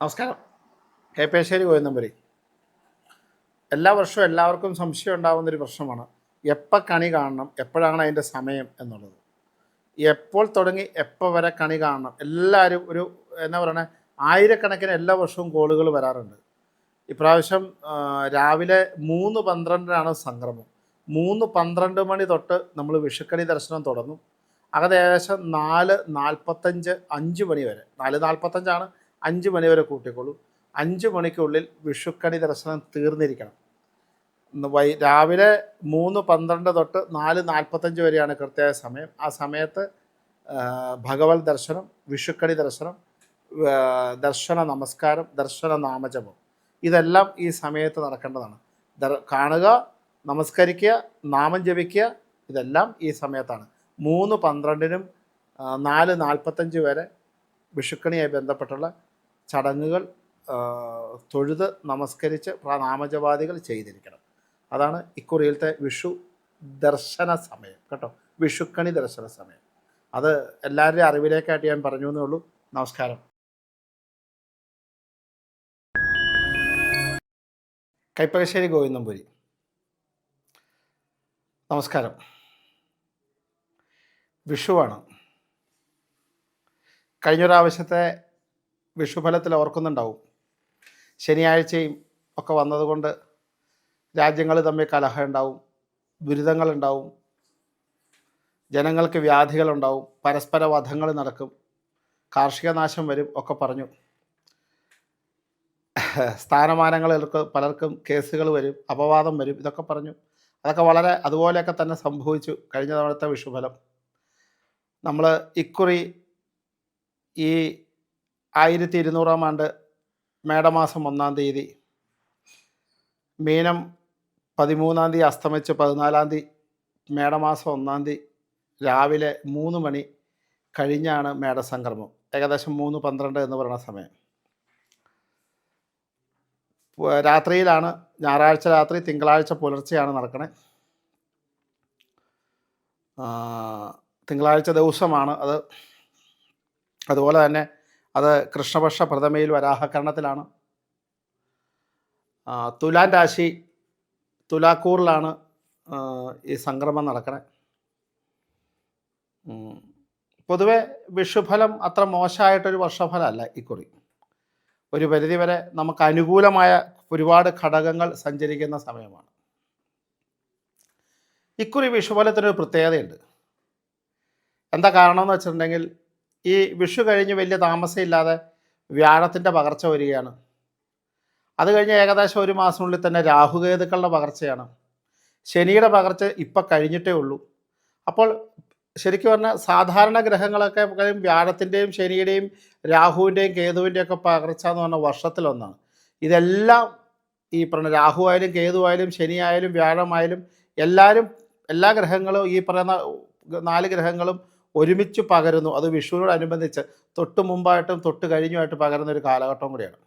നമസ്കാരം. കേപ്പേശ്ശേരി ഗോവിന്ദമ്പുരി. എല്ലാ വർഷവും എല്ലാവർക്കും സംശയം ഉണ്ടാകുന്നൊരു പ്രശ്നമാണ് എപ്പോൾ കണി കാണണം, എപ്പോഴാണ് അതിൻ്റെ സമയം എന്നുള്ളത്. എപ്പോൾ തുടങ്ങി എപ്പോൾ വരെ കണി കാണണം, എല്ലാവരും ഒരു എന്നാ പറയണേ, ആയിരക്കണക്കിന് എല്ലാ വർഷവും കോളുകൾ വരാറുണ്ട്. ഇപ്രാവശ്യം രാവിലെ 3:12 സംക്രമം. 3:12 മണി തൊട്ട് നമ്മൾ വിഷുക്കണി ദർശനം തുടങ്ങും. ഏകദേശം 4:45 5 മണി വരെ. 4:45 5 മണി വരെ കൂട്ടിക്കോളൂ. 5 മണിക്കുള്ളിൽ വിഷുക്കണി ദർശനം തീർന്നിരിക്കണം. രാവിലെ 3:12 തൊട്ട് 4:45 വരെയാണ് കൃത്യമായ സമയം. ആ സമയത്ത് ഭഗവത് ദർശനം, വിഷുക്കണി ദർശനം, ദർശന നമസ്കാരം, ദർശന നാമജപം, ഇതെല്ലാം ഈ സമയത്ത് നടക്കേണ്ടതാണ്. കാണുക, നമസ്കരിക്കുക, നാമം ജപിക്കുക, ഇതെല്ലാം ഈ സമയത്താണ്. 3:12 4:45 വരെ വിഷുക്കണിയായി ബന്ധപ്പെട്ടുള്ള ചടങ്ങുകൾ തൊഴുത് നമസ്കരിച്ച് നാമജപാദികൾ ചെയ്തിരിക്കണം. അതാണ് ഇക്കുറിയിലത്തെ വിഷു ദർശന സമയം കേട്ടോ, വിഷുക്കണി ദർശന സമയം. അത് എല്ലാവരുടെയും അറിവിലേക്കായിട്ട് ഞാൻ പറഞ്ഞു എന്നേ ഉള്ളൂ. നമസ്കാരം. കൈപ്പകശ്ശേരി ഗോവിന്ദമ്പുരി. നമസ്കാരം. വിഷുവാണ്. കഴിഞ്ഞ പ്രാവശ്യത്തെ വിഷുഫലത്തിൽ ഓർക്കുന്നുണ്ടാവും, ശനിയാഴ്ചയും ഒക്കെ വന്നതുകൊണ്ട് രാജ്യങ്ങൾ തമ്മിൽ കലഹം ഉണ്ടാവും, ദുരിതങ്ങളുണ്ടാവും, ജനങ്ങൾക്ക് വ്യാധികളുണ്ടാവും, പരസ്പര വധങ്ങൾ നടക്കും, കാർഷിക നാശം വരും ഒക്കെ പറഞ്ഞു. സ്ഥാനമാനങ്ങൾക്ക് പലർക്കും കേസുകൾ വരും, അപവാദം വരും, ഇതൊക്കെ പറഞ്ഞു. അതൊക്കെ വളരെ അതുപോലെയൊക്കെ തന്നെ സംഭവിച്ചു കഴിഞ്ഞ തവണത്തെ വിഷുഫലം. നമ്മൾ ഇക്കുറി ഈ 1200 ആണ്ട് മേടമാസം 1-ാം തീയതി, മീനം 13-ാം തീയതി അസ്തമിച്ച് 14-ാം തീയതി മേടമാസം 1-ാം തീയതി രാവിലെ 3 മണി കഴിഞ്ഞാണ് മേടസംക്രമം. ഏകദേശം 3:12 എന്ന് പറയുന്ന സമയം. രാത്രിയിലാണ്, ഞായറാഴ്ച രാത്രി, തിങ്കളാഴ്ച പുലർച്ചെയാണ് നടക്കണേ. തിങ്കളാഴ്ച ദിവസമാണ് അത്. അതുപോലെ തന്നെ അത് കൃഷ്ണപക്ഷ പ്രഥമയിൽ വരാഹകരണത്തിലാണ്. തുലാൻ രാശി, തുലാക്കൂറിലാണ് ഈ സംക്രമം നടക്കണേ. പൊതുവെ വിഷുഫലം അത്ര മോശമായിട്ടൊരു വർഷഫലമല്ല ഇക്കുറി. ഒരു പരിധിവരെ നമുക്ക് അനുകൂലമായ ഒരുപാട് ഘടകങ്ങൾ സഞ്ചരിക്കുന്ന സമയമാണ്. ഇക്കുറി വിഷുഫലത്തിനൊരു പ്രത്യേകതയുണ്ട്. എന്താ കാരണം എന്ന് വെച്ചിട്ടുണ്ടെങ്കിൽ, ഈ വിഷു കഴിഞ്ഞ് വലിയ താമസമില്ലാതെ വ്യാഴത്തിൻ്റെ പകർച്ച വരികയാണ്. അത് കഴിഞ്ഞ് ഏകദേശം 1 മാസത്തിനുള്ളിൽ തന്നെ രാഹുകേതുക്കളുടെ പകർച്ചയാണ്. ശനിയുടെ പകർച്ച ഇപ്പം കഴിഞ്ഞിട്ടേ ഉള്ളൂ. അപ്പോൾ ശരിക്കും പറഞ്ഞാൽ സാധാരണ ഗ്രഹങ്ങളൊക്കെ വ്യാഴത്തിൻ്റെയും ശനിയുടെയും രാഹുവിൻ്റെയും കേതുവിൻ്റെയും ഒക്കെ പകർച്ച എന്ന് പറഞ്ഞാൽ വർഷത്തിലൊന്നാണ്. ഇതെല്ലാം ഈ പറഞ്ഞ രാഹു ആയാലും കേതു ആയാലും ശനി ആയാലും വ്യാഴമായാലും എല്ലാ ഗ്രഹങ്ങളും, ഈ പറയുന്ന 4 ഗ്രഹങ്ങളും ഒരുമിച്ച് പകരുന്നു. അത് വിഷുവിനോടനുബന്ധിച്ച് തൊട്ട് മുമ്പായിട്ടും തൊട്ട് കഴിഞ്ഞുമായിട്ട് പകരുന്ന ഒരു കാലഘട്ടം കൂടിയാണ്.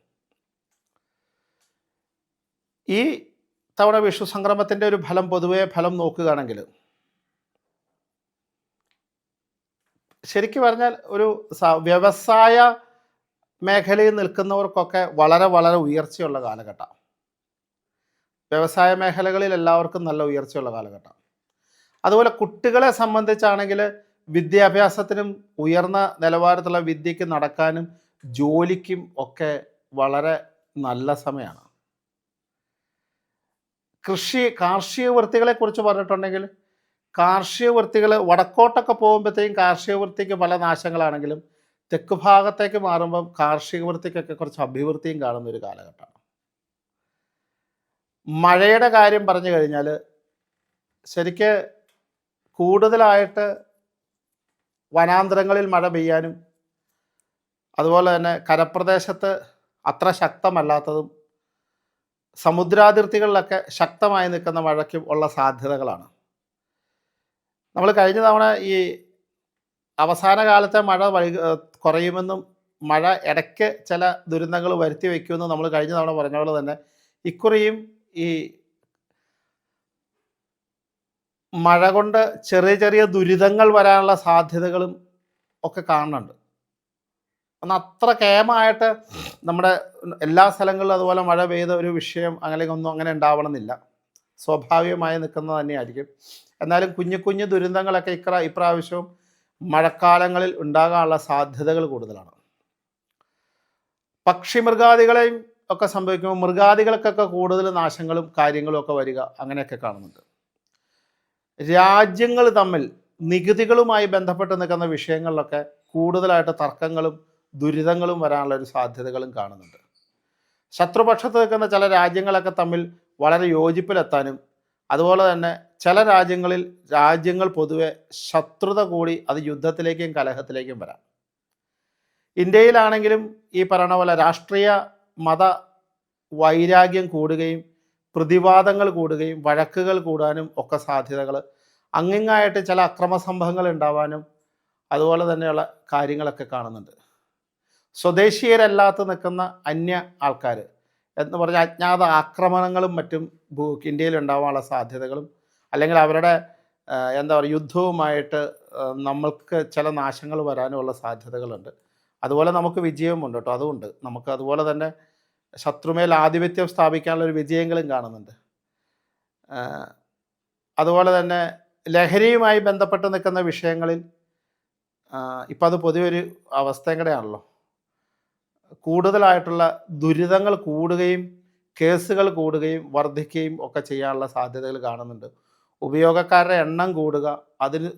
ഈ തവണ വിഷു സംക്രമത്തിൻ്റെ ഒരു പൊതുവേ ഫലം നോക്കുകയാണെങ്കിൽ, ശരിക്കും പറഞ്ഞാൽ ഒരു വ്യവസായ മേഖലയിൽ നിൽക്കുന്നവർക്കൊക്കെ വളരെ വളരെ ഉയർച്ചയുള്ള കാലഘട്ടം. വ്യവസായ മേഖലകളിൽ എല്ലാവർക്കും നല്ല ഉയർച്ചയുള്ള കാലഘട്ടം. അതുപോലെ കുട്ടികളെ സംബന്ധിച്ചാണെങ്കിൽ വിദ്യാഭ്യാസത്തിനും ഉയർന്ന നിലവാരത്തിലുള്ള വിദ്യയ്ക്ക് നടക്കാനും ജോലിക്കും ഒക്കെ വളരെ നല്ല സമയമാണ്. കാർഷിക വൃത്തികളെ കുറിച്ച് പറഞ്ഞിട്ടുണ്ടെങ്കിൽ, കാർഷിക വൃത്തികൾ വടക്കോട്ടൊക്കെ പോകുമ്പോഴത്തേക്കും കാർഷിക വൃത്തിക്ക് പല നാശങ്ങളാണെങ്കിലും തെക്ക് ഭാഗത്തേക്ക് മാറുമ്പം കാർഷിക വൃത്തിക്കൊക്കെ കുറച്ച് അഭിവൃദ്ധിയും കാണുന്ന ഒരു കാലഘട്ടമാണ്. മഴയുടെ കാര്യം പറഞ്ഞു കഴിഞ്ഞാൽ, ശരിക്ക് കൂടുതലായിട്ട് വനാന്തരങ്ങളിൽ മഴ പെയ്യാനും അതുപോലെ തന്നെ കരപ്രദേശത്ത് അത്ര ശക്തമല്ലാത്തതും സമുദ്രാതിർത്തികളിലൊക്കെ ശക്തമായി നിൽക്കുന്ന മഴയ്ക്കും ഉള്ള സാധ്യതകളാണ്. നമ്മൾ കഴിഞ്ഞ തവണ ഈ അവസാന കാലത്തെ മഴ കുറയുമെന്നും മഴ ഇടയ്ക്ക് ചില ദുരന്തങ്ങൾ വരുത്തി വയ്ക്കുമെന്നും നമ്മൾ കഴിഞ്ഞ തവണ പറഞ്ഞ പോലെ തന്നെ ഇക്കുറിയും ഈ മഴ കൊണ്ട് ചെറിയ ചെറിയ ദുരിതങ്ങൾ വരാനുള്ള സാധ്യതകളും ഒക്കെ കാണുന്നുണ്ട്. ഒന്ന് അത്ര കേമായിട്ട് നമ്മുടെ എല്ലാ സ്ഥലങ്ങളിലും അതുപോലെ മഴ പെയ്ത ഒരു വിഷയം ഒന്നും അങ്ങനെ ഉണ്ടാവണമെന്നില്ല. സ്വാഭാവികമായി നിൽക്കുന്നത് തന്നെയായിരിക്കും. എന്നാലും കുഞ്ഞു കുഞ്ഞു ദുരന്തങ്ങളൊക്കെ ഇപ്രാവശ്യവും മഴക്കാലങ്ങളിൽ ഉണ്ടാകാനുള്ള സാധ്യതകൾ കൂടുതലാണ്. പക്ഷി മൃഗാദികളെയും ഒക്കെ സംഭവിക്കുമ്പോൾ മൃഗാദികൾക്കൊക്കെ കൂടുതൽ നാശങ്ങളും കാര്യങ്ങളും ഒക്കെ വരിക അങ്ങനെയൊക്കെ കാണുന്നുണ്ട്. രാജ്യങ്ങൾ തമ്മിൽ നികുതികളുമായി ബന്ധപ്പെട്ട് നിൽക്കുന്ന വിഷയങ്ങളിലൊക്കെ കൂടുതലായിട്ട് തർക്കങ്ങളും ദുരിതങ്ങളും വരാനുള്ള ഒരു സാധ്യതകളും കാണുന്നുണ്ട്. ശത്രുപക്ഷത്ത് നിൽക്കുന്ന ചില രാജ്യങ്ങളൊക്കെ തമ്മിൽ വളരെ യോജിപ്പിലെത്താനും അതുപോലെ തന്നെ ചില രാജ്യങ്ങൾ പൊതുവെ ശത്രുത കൂടി അത് യുദ്ധത്തിലേക്കും കലഹത്തിലേക്കും വരാം. ഇന്ത്യയിലാണെങ്കിലും ഈ പറയുന്ന പോലെ രാഷ്ട്രീയ മത വൈരാഗ്യം കൂടുകയും പ്രതിവാദങ്ങൾ കൂടുകയും വഴക്കുകൾ കൂടാനും ഒക്കെ സാധ്യതകൾ, അങ്ങിങ്ങായിട്ട് ചില അക്രമ സംഭവങ്ങൾ ഉണ്ടാവാനും അതുപോലെ തന്നെയുള്ള കാര്യങ്ങളൊക്കെ കാണുന്നുണ്ട്. സ്വദേശീയരല്ലാത്ത നിൽക്കുന്ന അന്യ ആൾക്കാർ എന്ന് പറഞ്ഞാൽ അജ്ഞാത ആക്രമണങ്ങളും മറ്റും ഇന്ത്യയിൽ ഉണ്ടാവാനുള്ള സാധ്യതകളും അല്ലെങ്കിൽ അവരുടെ എന്താ പറയുക യുദ്ധവുമായിട്ട് നമ്മൾക്ക് ചില നാശങ്ങൾ വരാനുമുള്ള സാധ്യതകളുണ്ട്. അതുപോലെ നമുക്ക് വിജയവുമുണ്ട് കേട്ടോ. അതുകൊണ്ട് നമുക്ക് അതുപോലെ തന്നെ ശത്രുമേൽ ആധിപത്യം സ്ഥാപിക്കാനുള്ളൊരു വിജയങ്ങളും കാണുന്നുണ്ട്. അതുപോലെ തന്നെ ലഹരിയുമായി ബന്ധപ്പെട്ട് നിൽക്കുന്ന വിഷയങ്ങളിൽ ഇപ്പം അത് പൊതുവെ ഒരു അവസ്ഥയും കൂടെയാണല്ലോ. കൂടുതലായിട്ടുള്ള ദുരിതങ്ങൾ കൂടുകയും കേസുകൾ കൂടുകയും വർദ്ധിക്കുകയും ഒക്കെ ചെയ്യാനുള്ള സാധ്യതകൾ കാണുന്നുണ്ട്. ഉപയോഗക്കാരുടെ എണ്ണം കൂടുക, അതിന്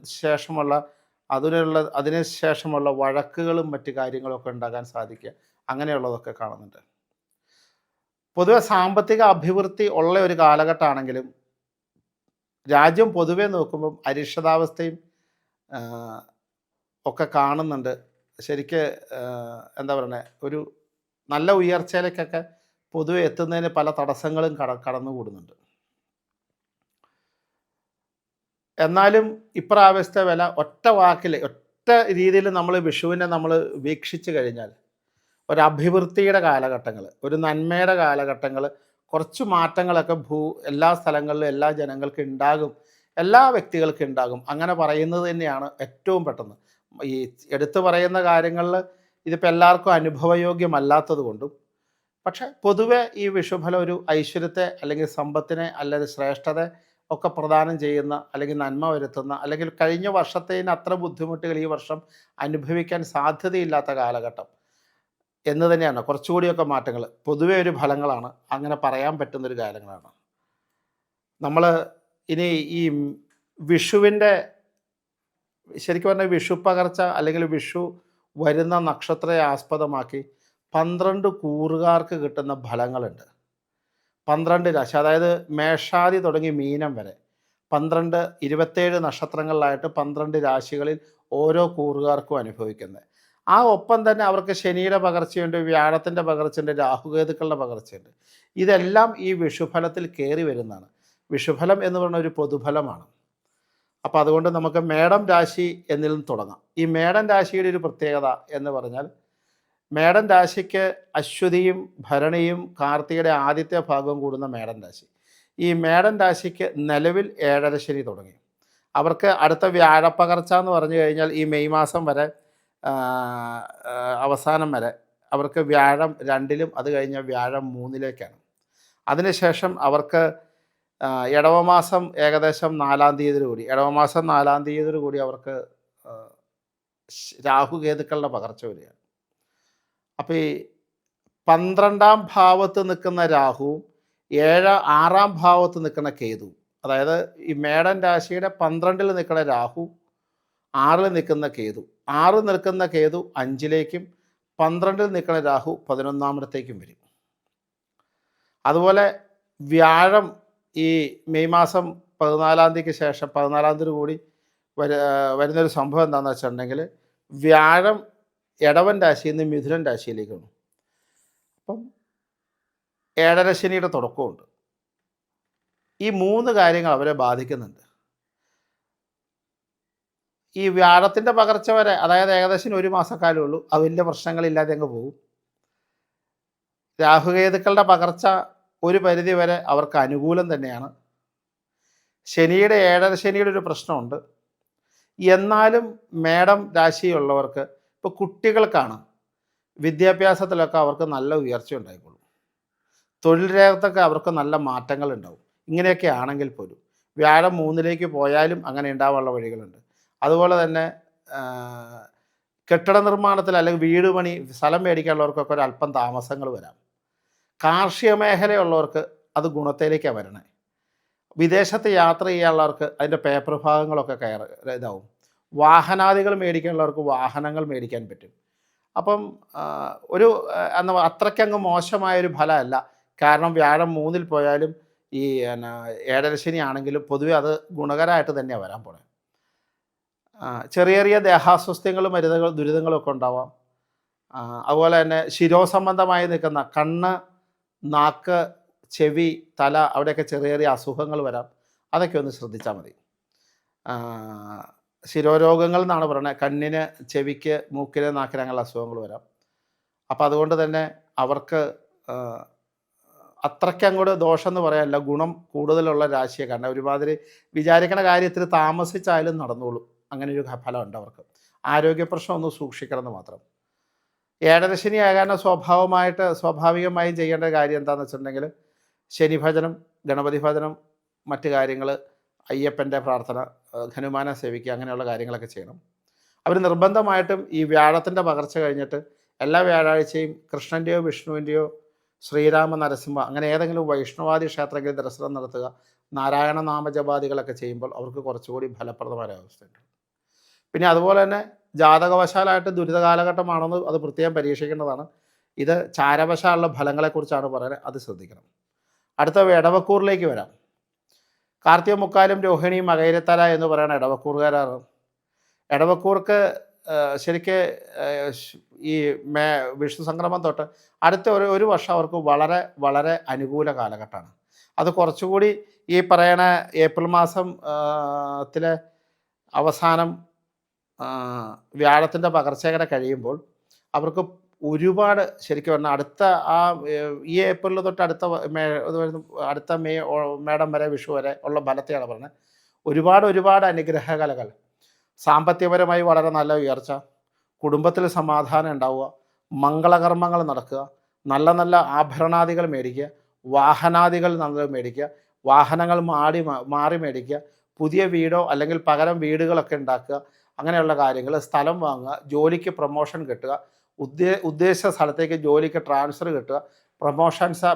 ശേഷമുള്ള വഴക്കുകളും മറ്റു കാര്യങ്ങളൊക്കെ ഉണ്ടാകാൻ സാധിക്കുക, അങ്ങനെയുള്ളതൊക്കെ കാണുന്നുണ്ട്. പൊതുവെ സാമ്പത്തിക അഭിവൃദ്ധി ഉള്ള ഒരു കാലഘട്ടമാണെങ്കിലും രാജ്യം പൊതുവെ നോക്കുമ്പം അരിഷ്ടതാവസ്ഥയും ഒക്കെ കാണുന്നുണ്ട്. ശരിക്ക് എന്താ പറയുന്നത്, ഒരു നല്ല ഉയർച്ചയിലേക്കൊക്കെ പൊതുവെ എത്തുന്നതിന് പല തടസ്സങ്ങളും കടന്നുകൂടുന്നുണ്ട്. എന്നാലും ഇപ്രാവശ്യത്തെ വില ഒറ്റ രീതിയിൽ നമ്മൾ വിഷുവിനെ നമ്മൾ വീക്ഷിച്ചു കഴിഞ്ഞാൽ ഒരു അഭിവൃദ്ധിയുടെ കാലഘട്ടങ്ങൾ, ഒരു നന്മയുടെ കാലഘട്ടങ്ങൾ, കുറച്ച് മാറ്റങ്ങളൊക്കെ എല്ലാ സ്ഥലങ്ങളിലും എല്ലാ ജനങ്ങൾക്കും ഉണ്ടാകും, എല്ലാ വ്യക്തികൾക്കും ഉണ്ടാകും. അങ്ങനെ പറയുന്നത് തന്നെയാണ് ഏറ്റവും പെട്ടെന്ന്. ഈ എടുത്തു പറയുന്ന കാര്യങ്ങളിൽ ഇതിപ്പോൾ എല്ലാവർക്കും അനുഭവയോഗ്യമല്ലാത്തത് കൊണ്ടും, പക്ഷെ പൊതുവെ ഈ വിഷുഫലം ഒരു ഐശ്വര്യത്തെ അല്ലെങ്കിൽ സമ്പത്തിനെ അല്ലെങ്കിൽ ശ്രേഷ്ഠത ഒക്കെ പ്രദാനം ചെയ്യുന്ന അല്ലെങ്കിൽ നന്മ വരുത്തുന്ന അല്ലെങ്കിൽ കഴിഞ്ഞ വർഷത്തേന് അത്ര ബുദ്ധിമുട്ടുകൾ ഈ വർഷം അനുഭവിക്കാൻ സാധ്യതയില്ലാത്ത കാലഘട്ടം എന്ന് തന്നെയാണ്. കുറച്ചുകൂടിയൊക്കെ മാറ്റങ്ങൾ പൊതുവെ ഒരു ഫലങ്ങളാണ്, അങ്ങനെ പറയാൻ പറ്റുന്നൊരു കാര്യങ്ങളാണ്. നമ്മൾ ഇനി ഈ വിഷുവിൻ്റെ ശരിക്കും പറഞ്ഞാൽ വിഷു പകർച്ച അല്ലെങ്കിൽ വിഷു വരുന്ന നക്ഷത്രത്തെ ആസ്പദമാക്കി 12 കൂറുകാർക്ക് കിട്ടുന്ന ഫലങ്ങളുണ്ട്. 12 രാശി, അതായത് മേഷാദി തുടങ്ങി മീനം വരെ 27 നക്ഷത്രങ്ങളിലായിട്ട് 12 രാശികളിൽ ഓരോ കൂറുകാർക്കും അനുഭവിക്കുന്നത്. ആ ഒപ്പം തന്നെ അവർക്ക് ശനിയുടെ പകർച്ചയുണ്ട്, വ്യാഴത്തിൻ്റെ പകർച്ചയുണ്ട്, രാഹുകേതുക്കളുടെ പകർച്ചയുണ്ട്. ഇതെല്ലാം ഈ വിഷുഫലത്തിൽ കയറി വരുന്നതാണ്. വിഷുഫലം എന്ന് പറയുന്ന ഒരു പൊതുഫലമാണ്. അപ്പോൾ അതുകൊണ്ട് നമുക്ക് മേടം രാശി എന്നിൽ നിന്ന് തുടങ്ങാം. ഈ മേടം രാശിയുടെ ഒരു പ്രത്യേകത എന്ന് പറഞ്ഞാൽ മേടം രാശിക്ക് അശ്വതിയും ഭരണിയും കാർത്തികയുടെ ആദ്യത്തെ ഭാഗവും കൂടുന്ന മേടം രാശി. ഈ മേടം രാശിക്ക് നിലവിൽ 7.5 ശനി തുടങ്ങി. അവർക്ക് അടുത്ത വ്യാഴപ്പകർച്ച എന്ന് പറഞ്ഞു കഴിഞ്ഞാൽ ഈ മെയ് മാസം വരെ അവസാനം വരെ അവർക്ക് വ്യാഴം 2-ലും അത് കഴിഞ്ഞാൽ വ്യാഴം 3-ലേക്കാണ്. അതിനുശേഷം അവർക്ക് ഇടവമാസം ഏകദേശം 4-ാം തീയതിയോട് കൂടി ഇടവമാസം 4-ാം തീയതിയോട് കൂടി അവർക്ക് രാഹുകേതുക്കളുടെ പകർച്ച വരികയാണ്. അപ്പോൾ ഈ 12-ാം ഭാവത്ത് നിൽക്കുന്ന രാഹുവും 6-ാം ഭാവത്ത് നിൽക്കുന്ന കേതുവും, അതായത് ഈ മേടൻ രാശിയുടെ 12-ൽ നിൽക്കുന്ന രാഹു, 6-ൽ നിൽക്കുന്ന കേതു, 6 നിൽക്കുന്ന കേതു 5-ലേക്കും 12-ൽ നിൽക്കുന്ന രാഹു 11-ാമത്തേക്കും വരും. അതുപോലെ വ്യാഴം ഈ മെയ് മാസം 14-ാം തീയതിക്ക് ശേഷം 14-ാം തീയതി കൂടി വരുന്നൊരു സംഭവം എന്താണെന്ന് വെച്ചിട്ടുണ്ടെങ്കിൽ വ്യാഴം ഇടവൻ രാശിയിൽ നിന്ന് മിഥുനൻ രാശിയിലേക്ക് വന്നു. അപ്പം 7.5 ശനിയുടെ തുടക്കമുണ്ട്. ഈ 3 കാര്യങ്ങൾ അവരെ ബാധിക്കുന്നുണ്ട്. ഈ വ്യാഴത്തിൻ്റെ പകർച്ച വരെ, അതായത് ഏകദേശം 1 മാസക്കാലമേ ഉള്ളൂ, അത് വലിയ പ്രശ്നങ്ങളില്ലാതെ അങ്ങ് പോകും. രാഹുകേതുക്കളുടെ പകർച്ച ഒരു പരിധി വരെ അവർക്ക് അനുകൂലം തന്നെയാണ്. ശനിയുടെ 7.5 ശനിയുടെ ഒരു പ്രശ്നമുണ്ട്. എന്നാലും മേടം രാശിയുള്ളവർക്ക് ഇപ്പോൾ കുട്ടികൾക്കാണ് വിദ്യാഭ്യാസത്തിലൊക്കെ അവർക്ക് നല്ല ഉയർച്ച ഉണ്ടായിക്കോളും. തൊഴിൽ രംഗത്തൊക്കെ അവർക്ക് നല്ല മാറ്റങ്ങൾ ഉണ്ടാവും. ഇങ്ങനെയൊക്കെ ആണെങ്കിൽ പോലും വ്യാഴം 3ലേക്ക് പോയാലും അങ്ങനെ ഉണ്ടാവാനുള്ള വഴികളുണ്ട്. അതുപോലെ തന്നെ കെട്ടിട നിർമ്മാണത്തിൽ അല്ലെങ്കിൽ വീട് പണി സ്ഥലം മേടിക്കാനുള്ളവർക്കൊക്കെ ഒരു അല്പം താമസങ്ങൾ വരാം. കാർഷിക മേഖലയുള്ളവർക്ക് അത് ഗുണത്തിലേക്കാണ് വരണേ. വിദേശത്ത് യാത്ര ചെയ്യാനുള്ളവർക്ക് അതിൻ്റെ പേപ്പർ ഭാഗങ്ങളൊക്കെ ഇതാവും. വാഹനാദികൾ മേടിക്കാനുള്ളവർക്ക് വാഹനങ്ങൾ മേടിക്കാൻ പറ്റും. അപ്പം ഒരു അത്രയ്ക്കങ്ങ് മോശമായൊരു ഫലമല്ല. കാരണം വ്യാഴം 3ൽ പോയാലും ഈ ഏഴരശനി ആണെങ്കിലും പൊതുവെ അത് ഗുണകരമായിട്ട് തന്നെയാണ് വരാൻ പോണത്. ചെറിയ ചെറിയ ദേഹാസ്വസ്ഥ്യങ്ങളും ദുരിതങ്ങളൊക്കെ ഉണ്ടാവാം. അതുപോലെ തന്നെ ശിരോസംബന്ധമായി നിൽക്കുന്ന കണ്ണ്, നാക്ക്, ചെവി, തല അവിടെയൊക്കെ ചെറിയ ചെറിയ അസുഖങ്ങൾ വരാം. അതൊക്കെ ഒന്ന് ശ്രദ്ധിച്ചാൽ മതി. ശിരോരോഗങ്ങൾ എന്നാണ് പറയുന്നത്. കണ്ണിന്, ചെവിക്ക്, മൂക്കിന്, നാക്കിന് അങ്ങനെയുള്ള അസുഖങ്ങൾ വരാം. അപ്പം അതുകൊണ്ട് തന്നെ അവർക്ക് അത്രയ്ക്ക് അങ്ങോട്ട് ദോഷം എന്ന് പറയാനല്ല, ഗുണം കൂടുതലുള്ള രാശിയെ. കാരണം ഒരുമാതിരി വിചാരിക്കണ കാര്യത്തിൽ താമസിച്ചായാലും നടന്നോളും. അങ്ങനെ ഒരു ഫലമുണ്ട് അവർക്ക്. ആരോഗ്യ പ്രശ്നം ഒന്ന് സൂക്ഷിക്കണം എന്ന് മാത്രം. ഏഴരശനി ആകാൻ സ്വാഭാവികമായും ചെയ്യേണ്ട കാര്യം എന്താണെന്ന് വെച്ചിട്ടുണ്ടെങ്കിൽ ശനിഭജനം, ഗണപതി ഭജനം, മറ്റ് കാര്യങ്ങൾ, അയ്യപ്പൻ്റെ പ്രാർത്ഥന, ഹനുമാനെ സേവിക്കുക, അങ്ങനെയുള്ള കാര്യങ്ങളൊക്കെ ചെയ്യണം. അവർ നിർബന്ധമായിട്ടും ഈ വ്യാഴത്തിൻ്റെ പകർച്ച കഴിഞ്ഞിട്ട് എല്ലാ വ്യാഴാഴ്ചയും കൃഷ്ണൻ്റെയോ വിഷ്ണുവിൻ്റെയോ ശ്രീരാമ, നരസിംഹ അങ്ങനെ ഏതെങ്കിലും വൈഷ്ണവാദി ക്ഷേത്രങ്ങളിൽ ദർശനം നടത്തുക. നാരായണ നാമജപാദികളൊക്കെ ചെയ്യുമ്പോൾ അവർക്ക് കുറച്ചുകൂടി ഫലപ്രദമായ അവസ്ഥയുണ്ട്. പിന്നെ അതുപോലെ തന്നെ ജാതകവശാലായിട്ട് ദുരിത കാലഘട്ടമാണെന്ന് അത് പ്രത്യേകം പരീക്ഷിക്കേണ്ടതാണ്. ഇത് ചാരവശാലുള്ള ഫലങ്ങളെക്കുറിച്ചാണ് പറയുന്നത്, അത് ശ്രദ്ധിക്കണം. അടുത്ത ഇടവക്കൂറിലേക്ക് വരാം. കാർത്തിക മുക്കാലും രോഹിണിയും മകയിരത്തല എന്ന് പറയുന്ന ഇടവക്കൂറുകാരാണ്. ഇടവക്കൂർക്ക് ശരിക്ക് ഈ വിഷ്ണു സംക്രമം തൊട്ട് അടുത്ത ഒരു വർഷം അവർക്ക് വളരെ വളരെ അനുകൂല കാലഘട്ടമാണ്. അത് കുറച്ചുകൂടി ഈ പറയണ ഏപ്രിൽ മാസത്തിലെ അവസാനം വ്യാഴത്തിൻ്റെ പകർച്ചകര കഴിയുമ്പോൾ അവർക്ക് ഒരുപാട് ശരിക്കും പറഞ്ഞാൽ അടുത്ത ഈ ഏപ്രിൽ തൊട്ട് അടുത്ത മേടം വരെ, വിഷു വരെ ഉള്ള ഫലത്തെയാണ് പറഞ്ഞത്. ഒരുപാട് അനുഗ്രഹകലകൾ, സാമ്പത്തികപരമായി വളരെ നല്ല ഉയർച്ച, കുടുംബത്തിൽ സമാധാനം ഉണ്ടാവുക, മംഗളകർമ്മങ്ങൾ നടക്കുക, നല്ല നല്ല ആഭരണാദികൾ മേടിക്കുക, വാഹനാദികൾ നല്ല മേടിക്കുക, വാഹനങ്ങൾ മാറി മേടിക്കുക, പുതിയ വീടോ അല്ലെങ്കിൽ പകരം വീടുകളൊക്കെ ഉണ്ടാക്കുക, അങ്ങനെയുള്ള കാര്യങ്ങൾ, സ്ഥലം വാങ്ങുക, ജോലിക്ക് പ്രൊമോഷൻ കിട്ടുക, ഉദ്ദേശ സ്ഥലത്തേക്ക് ജോലിക്ക് ട്രാൻസ്ഫർ കിട്ടുക,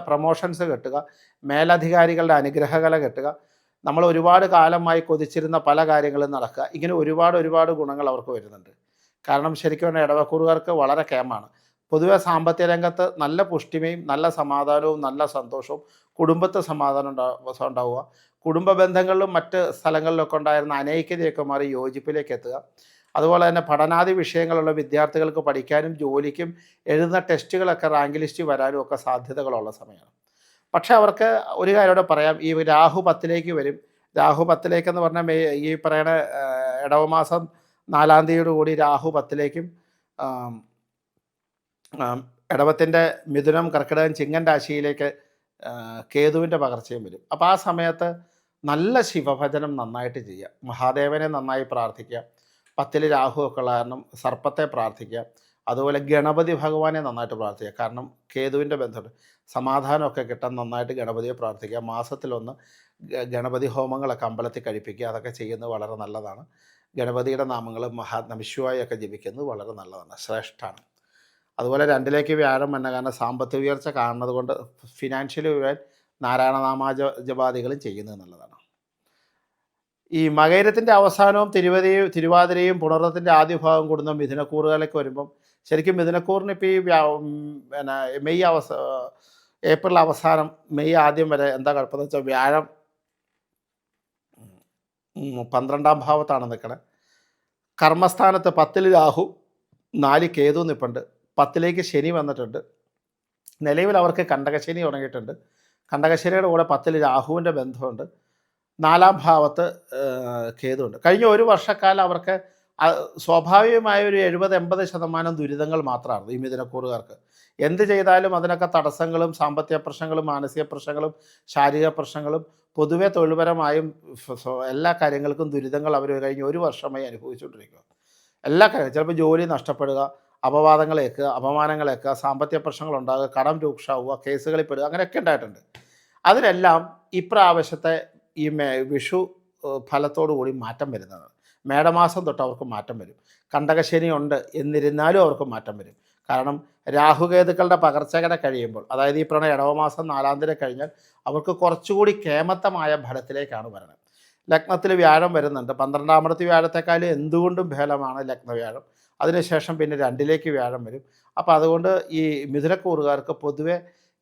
പ്രൊമോഷൻസ് കിട്ടുക, മേലധികാരികളുടെ അനുഗ്രഹകല കിട്ടുക, നമ്മൾ ഒരുപാട് കാലമായി കൊതിച്ചിരുന്ന പല കാര്യങ്ങളും നടക്കുക. ഇങ്ങനെ ഒരുപാട് ഗുണങ്ങൾ അവർക്ക് വരുന്നുണ്ട്. കാരണം ശരിക്കും പറഞ്ഞാൽ ഇടവക്കൂറുകാർക്ക് വളരെ കേമാണ്. പൊതുവെ സാമ്പത്തിക രംഗത്ത് നല്ല പുഷ്ടിമയും നല്ല സമാധാനവും നല്ല സന്തോഷവും, കുടുംബത്തിൽ സമാധാനം ഉണ്ടാവുക, കുടുംബ ബന്ധങ്ങളിലും മറ്റ് സ്ഥലങ്ങളിലൊക്കെ ഉണ്ടായിരുന്ന അനൈക്യതയൊക്കെ മാറി യോജിപ്പിലേക്ക് എത്തുക. അതുപോലെ തന്നെ പഠനാദി വിഷയങ്ങളുള്ള വിദ്യാർത്ഥികൾക്ക് പഠിക്കാനും ജോലിക്കും എഴുതുന്ന ടെസ്റ്റുകളൊക്കെ റാങ്ക് ലിസ്റ്റ് വരാനും ഒക്കെ സാധ്യതകളുള്ള സമയമാണ്. പക്ഷേ അവർക്ക് ഒരു കാര്യം കൂടെ പറയാം. ഈ രാഹു 10ലേക്ക് വരും. രാഹു 10ലേക്കെന്ന് പറഞ്ഞാൽ ഈ പറയണ ഇടവമാസം 4-ാം തീയതിയോടുകൂടി രാഹു 10ലേക്കും ഇടവത്തിൻ്റെ മിഥുനം, കർക്കിടകം, ചിങ്ങൻ രാശിയിലേക്ക് കേതുവിൻ്റെ പകർച്ചയും വരും. അപ്പോൾ ആ സമയത്ത് നല്ല ശിവഭജനം നന്നായിട്ട് ചെയ്യുക, മഹാദേവനെ നന്നായി പ്രാർത്ഥിക്കുക, 10ൽ രാഹു ഒക്കെ ഉള്ള കാരണം സർപ്പത്തെ പ്രാർത്ഥിക്കുക, അതുപോലെ ഗണപതി ഭഗവാനെ നന്നായിട്ട് പ്രാർത്ഥിക്കുക. കാരണം കേതുവിൻ്റെ ബന്ധമുണ്ട്, സമാധാനമൊക്കെ കിട്ടാൻ നന്നായിട്ട് ഗണപതിയെ പ്രാർത്ഥിക്കുക. മാസത്തിലൊന്ന് ഗണപതി ഹോമങ്ങളൊക്കെ അമ്പലത്തിൽ കഴിപ്പിക്കുക, അതൊക്കെ ചെയ്യുന്നത് വളരെ നല്ലതാണ്. ഗണപതിയുടെ നാമങ്ങൾ നമഃശിവായൊക്കെ ജപിക്കുന്നത് വളരെ നല്ലതാണ്, ശ്രേഷ്ഠമാണ്. അതുപോലെ 2ലേക്ക് വ്യാഴം വന്ന കാരണം സാമ്പത്തിക ഉയർച്ച കാണുന്നത് കൊണ്ട് ഫിനാൻഷ്യലി ഉയരാൻ നാരായണനാമജപാദികളും ചെയ്യുന്നത് നല്ലതാണ്. ഈ മകയിരത്തിൻ്റെ അവസാനവും തിരുവാതിരയും പുണർന്നത്തിൻ്റെ ആദ്യ ഭാഗം കൂടുന്ന മിഥുനക്കൂറുകളിലേക്ക് വരുമ്പം ശരിക്കും മിഥുനക്കൂറിന് ഇപ്പോൾ ഈ ഏപ്രിൽ അവസാനം മെയ് ആദ്യം വരെ എന്താ കുഴപ്പമെന്ന് വെച്ചാൽ വ്യാഴം 12ാം ഭാവത്താണ് നിൽക്കണത്. കർമ്മസ്ഥാനത്ത് 10ൽ രാഹു, 4 കേതു നിൽപ്പുണ്ട്, 10ലേക്ക് ശനി വന്നിട്ടുണ്ട്. നിലവിൽ അവർക്ക് കണ്ടകശനി തുടങ്ങിയിട്ടുണ്ട്. കണ്ടകശനിയുടെ കൂടെ 10ൽ രാഹുവിൻ്റെ ബന്ധമുണ്ട്, 4ാം ഭാവത്ത് കേതുണ്ട്. കഴിഞ്ഞ ഒരു വർഷക്കാലം അവർക്ക് സ്വാഭാവികമായ ഒരു 70-80% ദുരിതങ്ങൾ മാത്രമാണ് ഈ മിഥുനക്കൂറുകാർക്ക്. എന്ത് ചെയ്താലും അതിനൊക്കെ തടസ്സങ്ങളും സാമ്പത്തിക പ്രശ്നങ്ങളും മാനസിക പ്രശ്നങ്ങളും ശാരീരിക പ്രശ്നങ്ങളും പൊതുവെ തൊഴിൽപരമായും എല്ലാ കാര്യങ്ങൾക്കും ദുരിതങ്ങൾ അവർ കഴിഞ്ഞ ഒരു വർഷമായി അനുഭവിച്ചുകൊണ്ടിരിക്കുക. എല്ലാ കാര്യം ചിലപ്പോൾ ജോലി നഷ്ടപ്പെടുക, അപവാദങ്ങളേൽക്കുക, അപമാനങ്ങളേൽക്കുക, സാമ്പത്തിക പ്രശ്നങ്ങളുണ്ടാകുക, കടം രൂക്ഷമാവുക, കേസുകളിൽ പെടുക, അങ്ങനെയൊക്കെ ഉണ്ടായിട്ടുണ്ട്. അതിനെല്ലാം ഇപ്രാവശ്യത്തെ ഈ വിഷു ഫലത്തോടു കൂടി മാറ്റം വരുന്നതാണ്. മേടമാസം തൊട്ട് അവർക്ക് മാറ്റം വരും. കണ്ടകശനി ഉണ്ട് എന്നിരുന്നാലും അവർക്ക് മാറ്റം വരും. കാരണം രാഹുകേതുക്കളുടെ പകർച്ചകട കഴിയുമ്പോൾ, അതായത് ഈ പറഞ്ഞ ഇടവമാസം 4-ാം തീയതി കഴിഞ്ഞാൽ അവർക്ക് കുറച്ചുകൂടി കേമത്തമായ ഫലത്തിലേക്കാണ് വരുന്നത്. ലഗ്നത്തിൽ വ്യാഴം വരുന്നുണ്ട്. 12-ാമത്തെ വ്യാഴത്തെക്കാളും എന്തുകൊണ്ടും ഭേദമാണ് ലഗ്നവ്യാഴം. അതിനുശേഷം പിന്നെ 2-ലേക്ക് വ്യാഴം വരും. അപ്പോൾ അതുകൊണ്ട് ഈ മിഥുനക്കൂറുകാർക്ക് പൊതുവെ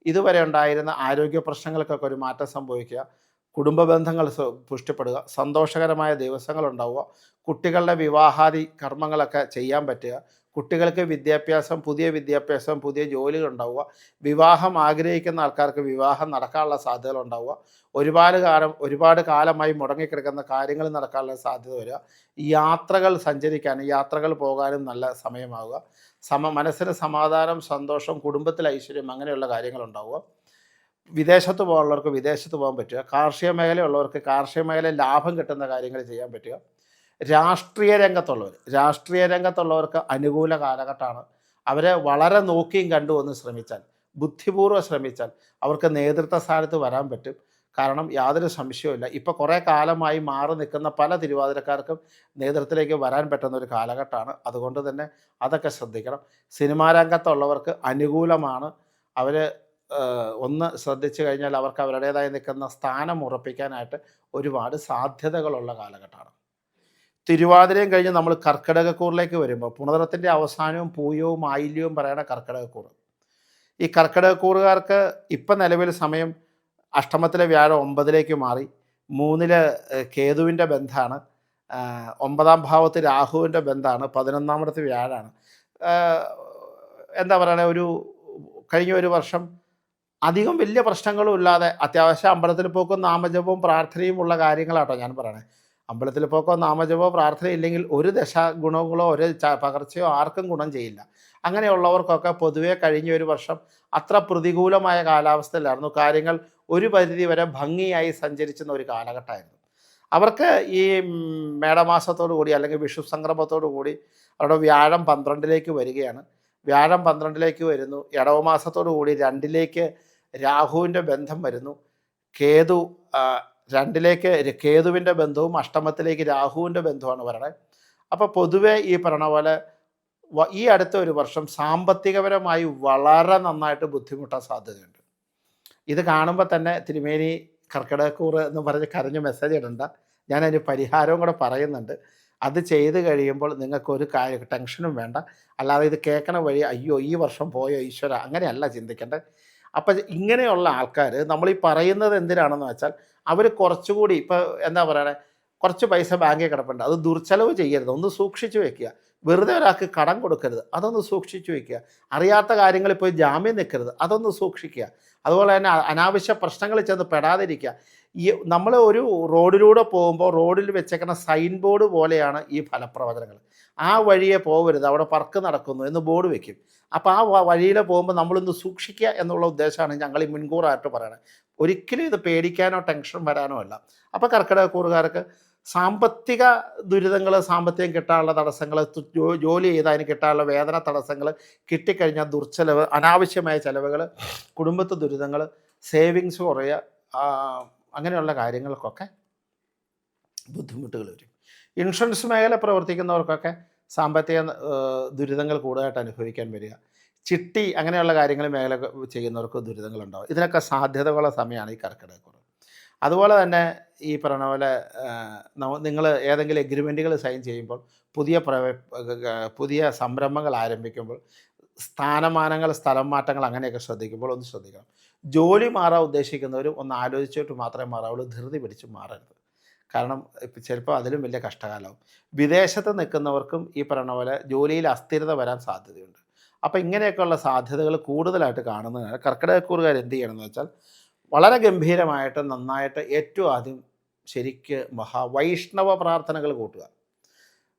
ഇതുവരെ ഉണ്ടായിരുന്ന ആരോഗ്യ പ്രശ്നങ്ങൾക്കൊക്കെ ഒരു മാറ്റം സംഭവിക്കുക, കുടുംബ ബന്ധങ്ങൾ പുഷ്ടിപ്പെടുക, സന്തോഷകരമായ ദിവസങ്ങളുണ്ടാവുക, കുട്ടികളുടെ വിവാഹാദി കർമ്മങ്ങളൊക്കെ ചെയ്യാൻ പറ്റുക, കുട്ടികൾക്ക് വിദ്യാഭ്യാസം, പുതിയ ജോലികൾ ഉണ്ടാവുക, വിവാഹം ആഗ്രഹിക്കുന്ന ആൾക്കാർക്ക് വിവാഹം നടക്കാനുള്ള സാധ്യതകളുണ്ടാവുക, ഒരുപാട് കാലമായി മുടങ്ങിക്കിടക്കുന്ന കാര്യങ്ങൾ നടക്കാനുള്ള സാധ്യത വരിക, യാത്രകൾ സഞ്ചരിക്കാനും യാത്രകൾ പോകാനും നല്ല സമയമാവുക, മനസ്സിന് സമാധാനം, സന്തോഷം, കുടുംബത്തിൽ ഐശ്വര്യം, അങ്ങനെയുള്ള കാര്യങ്ങളുണ്ടാവുക. വിദേശത്ത് പോകാനുള്ളവർക്ക് വിദേശത്ത് പോകാൻ പറ്റുക, കാർഷിക മേഖലയുള്ളവർക്ക് കാർഷിക മേഖലയിൽ ലാഭം കിട്ടുന്ന കാര്യങ്ങൾ ചെയ്യാൻ പറ്റുക, രാഷ്ട്രീയ രംഗത്തുള്ളവർക്ക് അനുകൂല കാലഘട്ടമാണ്. അവരെ വളരെ നോക്കിയും കണ്ടു ഒന്ന് ശ്രമിച്ചാൽ, ബുദ്ധിപൂർവ്വം ശ്രമിച്ചാൽ അവർക്ക് നേതൃത്വ സ്ഥാനത്ത് വരാൻ പറ്റും. കാരണം യാതൊരു സംശയവുമില്ല, ഇപ്പോൾ കുറേ കാലമായി മാറി നിൽക്കുന്ന പല തിരുവാതിരക്കാർക്കും നേതൃത്വത്തിലേക്ക് വരാൻ പറ്റുന്ന ഒരു കാലഘട്ടമാണ്. അതുകൊണ്ട് തന്നെ അതൊക്കെ ശ്രദ്ധിക്കണം. സിനിമാ രംഗത്തുള്ളവർക്ക് അനുകൂലമാണ്. അവർ ഒന്ന് ശ്രദ്ധിച്ചു കഴിഞ്ഞാൽ അവർക്ക് അവരുടേതായി നിൽക്കുന്ന സ്ഥാനം ഉറപ്പിക്കാനായിട്ട് ഒരുപാട് സാധ്യതകളുള്ള കാലഘട്ടമാണ്. തിരുവാതിരയും കഴിഞ്ഞ് നമ്മൾ കർക്കിടകക്കൂറിലേക്ക് വരുമ്പോൾ, പുണർത്തിൻ്റെ അവസാനവും പൂയവും ആയില്യവും പറയുന്ന കർക്കിടകക്കൂറ്. ഈ കർക്കിടകക്കൂറുകാർക്ക് ഇപ്പം നിലവിൽ സമയം അഷ്ടമത്തിലെ വ്യാഴം 9-ലേക്ക് മാറി, 3-ല് കേതുവിൻ്റെ ബന്ധമാണ്, 9-ാം ഭാവത്ത് രാഹുവിൻ്റെ ബന്ധമാണ്, 11-ാമത്തെ വ്യാഴമാണ്. എന്താ പറയുക, കഴിഞ്ഞ ഒരു വർഷം അധികം വലിയ പ്രശ്നങ്ങളും ഇല്ലാതെ അത്യാവശ്യം അമ്പലത്തിൽ പോക്കും നാമജപവും പ്രാർത്ഥനയും ഉള്ള കാര്യങ്ങളാട്ടോ ഞാൻ പറയണേ. അമ്പലത്തിൽ പോക്കോ നാമജപോ പ്രാർത്ഥന ഇല്ലെങ്കിൽ ഒരു ദശാഗുണങ്ങളോ ഒരു പകർച്ചയോ ആർക്കും ഗുണം ചെയ്യില്ല. അങ്ങനെയുള്ളവർക്കൊക്കെ പൊതുവെ കഴിഞ്ഞ ഒരു വർഷം അത്ര പ്രതികൂലമായ കാലാവസ്ഥയിലായിരുന്നു. കാര്യങ്ങൾ ഒരു പരിധി വരെ ഭംഗിയായി സഞ്ചരിച്ചിരുന്ന ഒരു കാലഘട്ടമായിരുന്നു. അവർക്ക് ഈ മേടമാസത്തോടു കൂടി അല്ലെങ്കിൽ വിഷു സംക്രമത്തോടു കൂടി അവരുടെ വ്യാഴം 12-ലേക്ക് വരികയാണ്. വ്യാഴം 12-ലേക്ക് വരുന്നു. ഇടവമാസത്തോടു കൂടി 2-ലേക്ക് രാഹുവിൻ്റെ ബന്ധം വരുന്നു. കേതു 2-ലേക്ക് കേതുവിൻ്റെ ബന്ധവും അഷ്ടമത്തിലേക്ക് രാഹുവിൻ്റെ ബന്ധവുമാണ് പറയുന്നത്. അപ്പോൾ പൊതുവെ ഈ പറഞ്ഞ പോലെ ഈ അടുത്ത ഒരു വർഷം സാമ്പത്തികപരമായി വളരെ നന്നായിട്ട് ബുദ്ധിമുട്ടാൻ സാധ്യതയുണ്ട്. ഇത് കാണുമ്പോൾ തന്നെ തിരുമേനി കർക്കിടകക്കൂറ് എന്ന് പറഞ്ഞ് കരഞ്ഞ് മെസ്സേജ് ഇടണ്ട, ഞാനതിന് പരിഹാരവും കൂടെ പറയുന്നുണ്ട്. അത് ചെയ്ത് കഴിയുമ്പോൾ നിങ്ങൾക്കൊരു ടെൻഷനും വേണ്ട. അല്ലാതെ ഇത് കേൾക്കണ വഴി അയ്യോ ഈ വർഷം പോയോ ഈശ്വര, അങ്ങനെയല്ല ചിന്തിക്കേണ്ടത്. അപ്പം ഇങ്ങനെയുള്ള ആൾക്കാർ നമ്മളീ പറയുന്നത് എന്തിനാണെന്ന് വെച്ചാൽ, അവർ കുറച്ചുകൂടി ഇപ്പോൾ എന്താ പറയണേ, കുറച്ച് പൈസ ബാങ്കിൽ കിടപ്പുണ്ട്, അത് ദുർച്ചെലവ് ചെയ്യരുത്, ഒന്ന് സൂക്ഷിച്ച് വെക്കുക. വെറുതെ ഒരാൾക്ക് കടം കൊടുക്കരുത്, അതൊന്ന് സൂക്ഷിച്ച് വയ്ക്കുക. അറിയാത്ത കാര്യങ്ങളിൽ പോയി ജാമ്യം നിൽക്കരുത്, അതൊന്ന് സൂക്ഷിക്കുക. അതുപോലെ തന്നെ അനാവശ്യ പ്രശ്നങ്ങളിൽ ചെന്ന് പെടാതിരിക്കുക. ഈ നമ്മൾ ഒരു റോഡിലൂടെ പോകുമ്പോൾ റോഡിൽ വെച്ചേക്കുന്ന സൈൻ ബോർഡ് പോലെയാണ് ഈ ഫലപ്രവചനങ്ങൾ. ആ വഴിയെ പോകരുത്, അവിടെ പറക്ക് നടക്കുന്നു എന്ന് ബോർഡ് വെക്കും. അപ്പോൾ ആ വഴിയിൽ പോകുമ്പോൾ നമ്മളൊന്ന് സൂക്ഷിക്കുക എന്നുള്ള ഉദ്ദേശമാണ് ഞങ്ങൾ ഈ മുൻകൂറായിട്ട് പറയണത്. ഒരിക്കലും ഇത് പേടിക്കാനോ ടെൻഷൻ വരാനോ അല്ല. അപ്പോൾ കർക്കിടകക്കൂറുകാർക്ക് സാമ്പത്തിക ദുരിതങ്ങൾ, സാമ്പത്തികം കിട്ടാനുള്ള തടസ്സങ്ങൾ, ജോലി ചെയ്ത് അതിന് കിട്ടാനുള്ള വേതന തടസ്സങ്ങൾ, കിട്ടിക്കഴിഞ്ഞാൽ ദുർച്ചെലവ്, അനാവശ്യമായ ചിലവുകൾ, കുടുംബത്തെ ദുരിതങ്ങൾ, സേവിങ്സ് കുറയുക, അങ്ങനെയുള്ള കാര്യങ്ങൾക്കൊക്കെ ബുദ്ധിമുട്ടുകൾ വരും. ഇൻഷുറൻസ് മേഖല പ്രവർത്തിക്കുന്നവർക്കൊക്കെ സാമ്പത്തിക ദുരിതങ്ങൾ കൂടുതലായിട്ട് അനുഭവിക്കാൻ വരിക. ചിട്ടി അങ്ങനെയുള്ള കാര്യങ്ങൾ മേഖല ചെയ്യുന്നവർക്ക് ദുരിതങ്ങളുണ്ടാവും. ഇതിനൊക്കെ സാധ്യതകളുള്ള സമയമാണ് ഈ കർക്കിടകക്കൂറ്. അതുപോലെ തന്നെ ഈ പറഞ്ഞ പോലെ നിങ്ങൾ ഏതെങ്കിലും എഗ്രിമെൻറ്റുകൾ സൈൻ ചെയ്യുമ്പോൾ, പുതിയ സംരംഭങ്ങൾ ആരംഭിക്കുമ്പോൾ, സ്ഥാനമാനങ്ങൾ, സ്ഥലം മാറ്റങ്ങൾ അങ്ങനെയൊക്കെ ശ്രദ്ധിക്കുമ്പോൾ ഒന്ന് ശ്രദ്ധിക്കണം. ജോലി മാറാൻ ഉദ്ദേശിക്കുന്നവരും ഒന്ന് ആലോചിച്ചിട്ട് മാത്രമേ മാറാവുള്ളൂ. ധൃതി പിടിച്ച് മാറരുത്. കാരണം ചിലപ്പോൾ അതിലും വലിയ കഷ്ടകാലമാവും. വിദേശത്ത് നിൽക്കുന്നവർക്കും ഈ പറഞ്ഞ പോലെ ജോലിയിൽ അസ്ഥിരത വരാൻ സാധ്യതയുണ്ട്. അപ്പോൾ ഇങ്ങനെയൊക്കെയുള്ള സാധ്യതകൾ കൂടുതലായിട്ട് കാണുന്നതിനാൽ കർക്കിടകക്കൂറുകാർ എന്ത് ചെയ്യണമെന്ന് വെച്ചാൽ, വളരെ ഗംഭീരമായിട്ട് നന്നായിട്ട് ഏറ്റവും ആദ്യം ശരിക്ക് വൈഷ്ണവ പ്രാർത്ഥനകൾ കൂട്ടുക.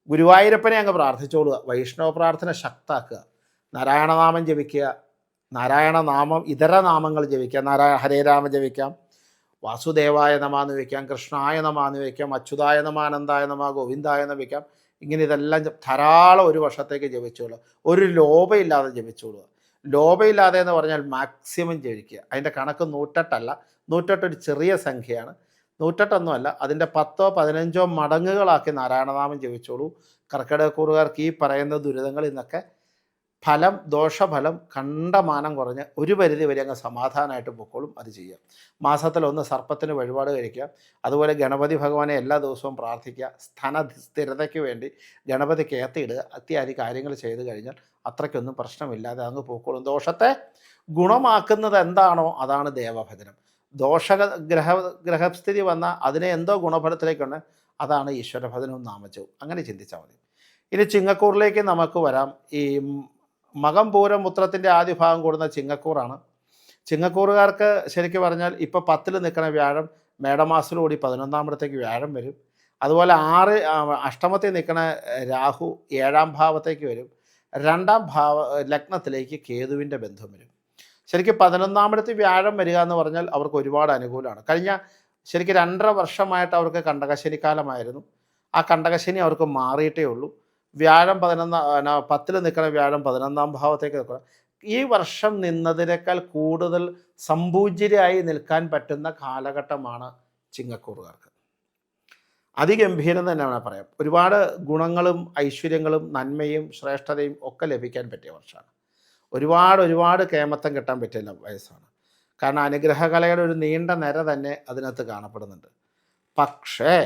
ഗുരുവായൂരപ്പനെ അങ്ങ് പ്രാർത്ഥിച്ചോളുക. വൈഷ്ണവ പ്രാർത്ഥന ശക്താക്കുക. നാരായണനാമം ജപിക്കുക. നാരായണനാമം ഇതര നാമങ്ങൾ ജപിക്കുക. ഹരേ രാമ ജപിക്കാം, വാസുദേവായ നമാന്ന് വയ്ക്കാം, കൃഷ്ണായ നമാന്ന് വയ്ക്കാം, അച്യുതായ നമ, ആനന്ദായ നമ, ഗോവിന്ദായ നമ വയ്ക്കാം. ഇങ്ങനെ ഇതെല്ലാം ധാരാളം ഒരു വർഷത്തേക്ക് ജപിച്ചോളുക. ഒരു ലോഭയില്ലാതെ ജപിച്ചോളുക. ലോഭയില്ലാതെ എന്ന് പറഞ്ഞാൽ മാക്സിമം ജപിക്കുക. അതിൻ്റെ കണക്ക് 108 108 ഒരു ചെറിയ സംഖ്യയാണ്. 108 അതിൻ്റെ 10-15 മടങ്ങുകളാക്കി നാരായണനാമം ജപിച്ചോളൂ. കർക്കിടകക്കൂറുകാർക്ക് ഈ പറയുന്ന ദുരിതങ്ങളിൽ നിന്നൊക്കെ ദോഷഫലം കണ്ടമാനം കുറഞ്ഞ് ഒരു പരിധി വരെ അങ്ങ് സമാധാനമായിട്ട് പൊക്കോളും. അത് ചെയ്യാം. മാസത്തിലൊന്ന് സർപ്പത്തിന് വഴിപാട് കഴിക്കുക. അതുപോലെ ഗണപതി ഭഗവാനെ എല്ലാ ദിവസവും പ്രാർത്ഥിക്കുക. സ്ഥിരതയ്ക്ക് വേണ്ടി ഗണപതിക്ക് ഏത്തിയിടുക. ഇത്യാദി കാര്യങ്ങൾ ചെയ്തു കഴിഞ്ഞാൽ അത്രയ്ക്കൊന്നും പ്രശ്നമില്ലാതെ അങ്ങ് പൊക്കോളും. ദോഷത്തെ ഗുണമാക്കുന്നത് എന്താണോ അതാണ് ദേവഭജനം. ഗ്രഹസ്ഥിതി വന്നാൽ അതിനെ എന്തോ ഗുണഫലത്തിലേക്കുണ്ട്, അതാണ് ഈശ്വരഭജനവും നാമജവും. അങ്ങനെ ചിന്തിച്ചാൽ മതി. ഇനി ചിങ്ങക്കൂറിലേക്ക് നമുക്ക് വരാം. ഈ മകം പൂരം ഉത്രത്തിൻ്റെ ആദ്യ ഭാഗം കൂടുന്ന ചിങ്ങക്കൂറാണ്. ചിങ്ങക്കൂറുകാർക്ക് ശരിക്കും പറഞ്ഞാൽ ഇപ്പോൾ 10 നിൽക്കുന്ന വ്യാഴം മേടമാസത്തിലൂടി 11 വ്യാഴം വരും. അതുപോലെ അഷ്ടമത്തിൽ നിൽക്കുന്ന രാഹു 7 ഭാവത്തേക്ക് വരും. 2 ലഗ്നത്തിലേക്ക് കേതുവിൻ്റെ ബന്ധം വരും. ശരിക്കും 11 വ്യാഴം വരിക എന്ന് പറഞ്ഞാൽ അവർക്ക് ഒരുപാട് അനുകൂലമാണ്. കഴിഞ്ഞ ശരിക്കും 2.5 വർഷമായിട്ട് അവർക്ക് കണ്ടകശനിക്കാലമായിരുന്നു. ആ കണ്ടകശനി അവർക്ക് മാറിയിട്ടേ ഉള്ളൂ. വ്യാഴം 10 നിൽക്കുന്ന വ്യാഴം 11 ഭാവത്തേക്ക് നിൽക്കുക. ഈ വർഷം നിന്നതിനേക്കാൾ കൂടുതൽ സമ്പൂജ്യരായി നിൽക്കാൻ പറ്റുന്ന കാലഘട്ടമാണ് ചിങ്ങക്കൂറുകാർക്ക്. അതിഗംഭീരം തന്നെ വേണം പറയാം. ഒരുപാട് ഗുണങ്ങളും ഐശ്വര്യങ്ങളും നന്മയും ശ്രേഷ്ഠതയും ഒക്കെ ലഭിക്കാൻ പറ്റിയ വർഷമാണ്. ഒരുപാട് കേമത്തം കിട്ടാൻ പറ്റിയ വയസ്സാണ്. കാരണം അനുഗ്രഹകലയുടെ ഒരു നീണ്ട നിര തന്നെ അതിനകത്ത് കാണപ്പെടുന്നുണ്ട്. പക്ഷേ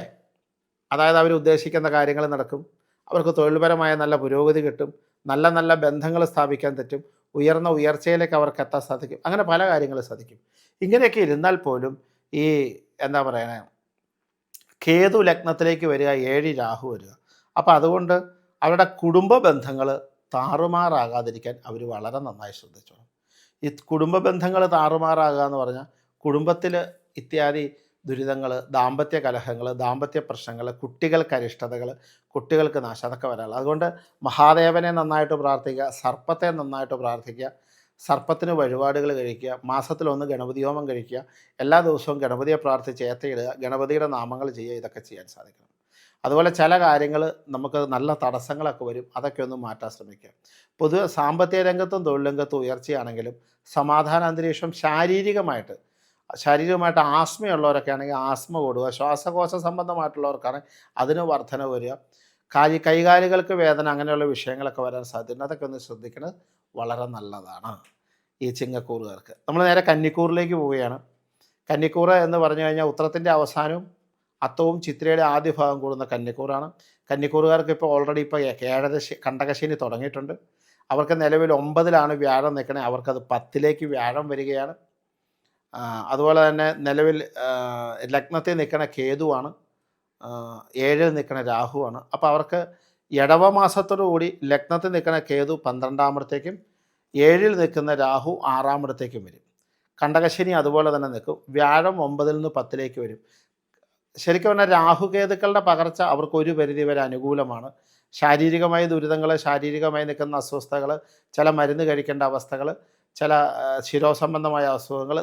അതായത് അവർ ഉദ്ദേശിക്കുന്ന കാര്യങ്ങൾ നടക്കും. അവർക്ക് തൊഴിൽപരമായ നല്ല പുരോഗതി കിട്ടും. നല്ല ബന്ധങ്ങൾ സ്ഥാപിക്കാൻ പറ്റും. ഉയർന്ന ഉയർച്ചയിലേക്ക് അവർക്ക് എത്താൻ സാധിക്കും. അങ്ങനെ പല കാര്യങ്ങളും സാധിക്കും. ഇങ്ങനെയൊക്കെ ഇരുന്നാൽ പോലും ഈ എന്താ പറയുക, കേതു ലഗ്നത്തിലേക്ക് വരിക, 7 രാഹു വരിക. അപ്പോൾ അതുകൊണ്ട് അവരുടെ കുടുംബ ബന്ധങ്ങൾ താറുമാറാകാതിരിക്കാൻ അവർ വളരെ നന്നായി ശ്രദ്ധിച്ചോണം. ഈ കുടുംബ ബന്ധങ്ങൾ താറുമാറാകുക എന്ന് പറഞ്ഞാൽ കുടുംബത്തിൽ ഇത്യാദി ദുരിതങ്ങൾ, ദാമ്പത്യ കലഹങ്ങൾ, ദാമ്പത്യ പ്രശ്നങ്ങൾ, കുട്ടികൾക്ക് അരിഷ്ടതകൾ, കുട്ടികൾക്ക് നാശം, അതൊക്കെ വരാറുള്ളത്. അതുകൊണ്ട് മഹാദേവനെ നന്നായിട്ട് പ്രാർത്ഥിക്കുക, സർപ്പത്തെ നന്നായിട്ട് പ്രാർത്ഥിക്കുക, സർപ്പത്തിന് വഴിപാടുകൾ കഴിക്കുക, മാസത്തിലൊന്ന് ഗണപതി ഹോമം കഴിക്കുക, എല്ലാ ദിവസവും ഗണപതിയെ പ്രാർത്ഥിച്ച് ഏത്തയിടുക, ഗണപതിയുടെ നാമങ്ങൾ ചെയ്യുക. ഇതൊക്കെ ചെയ്യാൻ സാധിക്കണം. അതുപോലെ ചില കാര്യങ്ങൾ നമുക്ക് നല്ല തടസ്സങ്ങളൊക്കെ വരും, അതൊക്കെ ഒന്ന് മാറ്റാൻ ശ്രമിക്കുക. പൊതുവെ സാമ്പത്തിക രംഗത്തും തൊഴിൽ രംഗത്തും ഉയർച്ചയാണെങ്കിലും സമാധാന അന്തരീക്ഷം ശാരീരികമായിട്ട് ആസ്മയുള്ളവരൊക്കെ ആണെങ്കിൽ ആസ്മ കൂടുക, ശ്വാസകോശ സംബന്ധമായിട്ടുള്ളവർക്കാണ് അതിന് വർധന വരിക, കൈകാലുകൾക്ക് വേദന, അങ്ങനെയുള്ള വിഷയങ്ങളൊക്കെ വരാൻ സാധ്യത. അതൊക്കെ ഒന്ന് ശ്രദ്ധിക്കുന്നത് വളരെ നല്ലതാണ് ഈ ചിങ്ങക്കൂറുകാർക്ക്. നമ്മൾ നേരെ കന്നിക്കൂറിലേക്ക് പോവുകയാണ്. കന്നിക്കൂറ് എന്ന് പറഞ്ഞു കഴിഞ്ഞാൽ ഉത്രത്തിൻ്റെ അവസാനവും അത്തവും ചിത്രയുടെ ആദ്യ ഭാഗം കൂടുന്ന കന്നിക്കൂറാണ്. കന്നിക്കൂറുകാർക്ക് ഇപ്പോൾ ഓൾറെഡി ഇപ്പോൾ കണ്ടകശനി തുടങ്ങിയിട്ടുണ്ട്. അവർക്ക് നിലവിൽ 9 വ്യാഴം നിൽക്കണേ, അവർക്കത് 10 വ്യാഴം വരികയാണ്. അതുപോലെ തന്നെ നിലവിൽ ലഗ്നത്തിൽ നിൽക്കുന്ന കേതുവാണ്, 7 നിൽക്കുന്ന രാഹുവാണ്. അപ്പോൾ അവർക്ക് ഇടവമാസത്തോടുകൂടി ലഗ്നത്തിൽ നിൽക്കുന്ന കേതു 12 7 നിൽക്കുന്ന രാഹു 6 വരും. കണ്ടകശനി അതുപോലെ തന്നെ നിൽക്കും. വ്യാഴം 9 വരും. ശരിക്കും പറഞ്ഞാൽ രാഹുകേതുക്കളുടെ പകർച്ച അവർക്ക് ഒരു പരിധി വരെ അനുകൂലമാണ്. ശാരീരികമായ ദുരിതങ്ങൾ, ശാരീരികമായി നിൽക്കുന്ന അസ്വസ്ഥതകൾ, ചില മരുന്ന് കഴിക്കേണ്ട അവസ്ഥകൾ, ചില ശിരോസംബന്ധമായ അസുഖങ്ങൾ,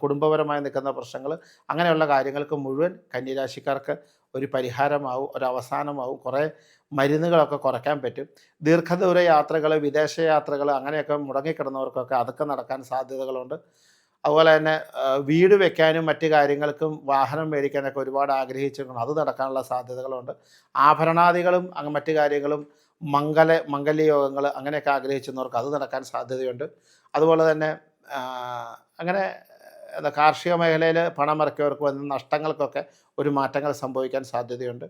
കുടുംബപരമായി നിൽക്കുന്ന പ്രശ്നങ്ങൾ, അങ്ങനെയുള്ള കാര്യങ്ങൾക്ക് മുഴുവൻ കന്നിരാശിക്കാർക്ക് ഒരു പരിഹാരമാവും, ഒരു അവസാനമാവും. കുറേ മരുന്നുകളൊക്കെ കുറയ്ക്കാൻ പറ്റും. ദീർഘദൂര യാത്രകൾ, വിദേശ യാത്രകൾ, അങ്ങനെയൊക്കെ മുടങ്ങിക്കിടന്നവർക്കൊക്കെ അതൊക്കെ നടക്കാൻ സാധ്യതകളുണ്ട്. അതുപോലെ തന്നെ വീട് വെക്കാനും മറ്റു കാര്യങ്ങൾക്കും വാഹനം മേടിക്കാനൊക്കെ ഒരുപാട് ആഗ്രഹിച്ചിട്ടുണ്ട്, അത് നടക്കാനുള്ള സാധ്യതകളുണ്ട്. ആഭരണാദികളും മറ്റു കാര്യങ്ങളും മംഗല്യയോഗങ്ങൾ അങ്ങനെയൊക്കെ ആഗ്രഹിച്ചിരുന്നവർക്ക് അത് നടക്കാൻ സാധ്യതയുണ്ട്. അതുപോലെ തന്നെ അങ്ങനെ കാർഷിക മേഖലയിൽ പണമിറക്കിയവർക്ക് വന്ന നഷ്ടങ്ങൾക്കൊക്കെ ഒരു മാറ്റങ്ങൾ സംഭവിക്കാൻ സാധ്യതയുണ്ട്.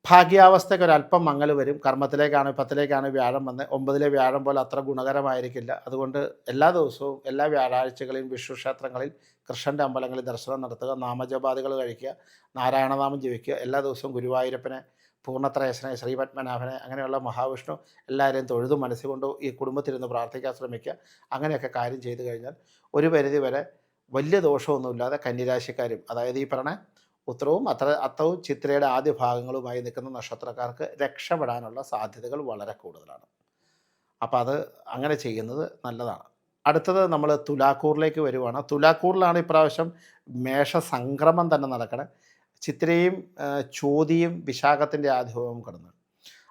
ഭാഗ്യാവസ്ഥയ്ക്ക് ഒരല്പം മങ്ങൽ വരും. കർമ്മത്തിലേക്കാണ് 10 വ്യാഴം വന്ന് 9 വ്യാഴം പോലെ അത്ര ഗുണകരമായിരിക്കില്ല. അതുകൊണ്ട് എല്ലാ ദിവസവും എല്ലാ വ്യാഴാഴ്ചകളിലും വിഷ്ണു ക്ഷേത്രങ്ങളിൽ, കൃഷ്ണൻ്റെ അമ്പലങ്ങളിൽ ദർശനം നടത്തുക, നാമജപാദികൾ കഴിക്കുക, നാരായണനാമം ജപിക്കുക. എല്ലാ ദിവസവും ഗുരുവായൂരപ്പനെ, പൂർണ്ണത്രയസനെ, ശ്രീപത്മനാഭനെ, അങ്ങനെയുള്ള മഹാവിഷ്ണു എല്ലാവരെയും തൊഴുതു മനസ്സുകൊണ്ട് ഈ കുടുംബത്തിരുന്ന് പ്രാർത്ഥിക്കാൻ ശ്രമിക്കുക. അങ്ങനെയൊക്കെ കാര്യം ചെയ്തു കഴിഞ്ഞാൽ ഒരു പരിധി വരെ വലിയ ദോഷമൊന്നുമില്ലാതെ കന്നിരാശിക്കാരും, അതായത് ഈ പറഞ്ഞ ഉത്രവും അത്തവും ചിത്രയുടെ ആദ്യ ഭാഗങ്ങളുമായി നിൽക്കുന്ന നക്ഷത്രക്കാർക്ക് രക്ഷപ്പെടാനുള്ള സാധ്യതകൾ വളരെ കൂടുതലാണ്. അപ്പോൾ അത് അങ്ങനെ ചെയ്യുന്നത് നല്ലതാണ്. അടുത്തത് നമ്മൾ തുലാക്കൂറിലേക്ക് വരുവാണ്. തുലാക്കൂറിലാണ് ഇപ്രാവശ്യം മേഷസംക്രമം തന്നെ നടക്കണേ. ചിത്തിരയും ചോതിയും വിശാഖത്തിൻ്റെ ആധിപത്യവും കിടന്നു.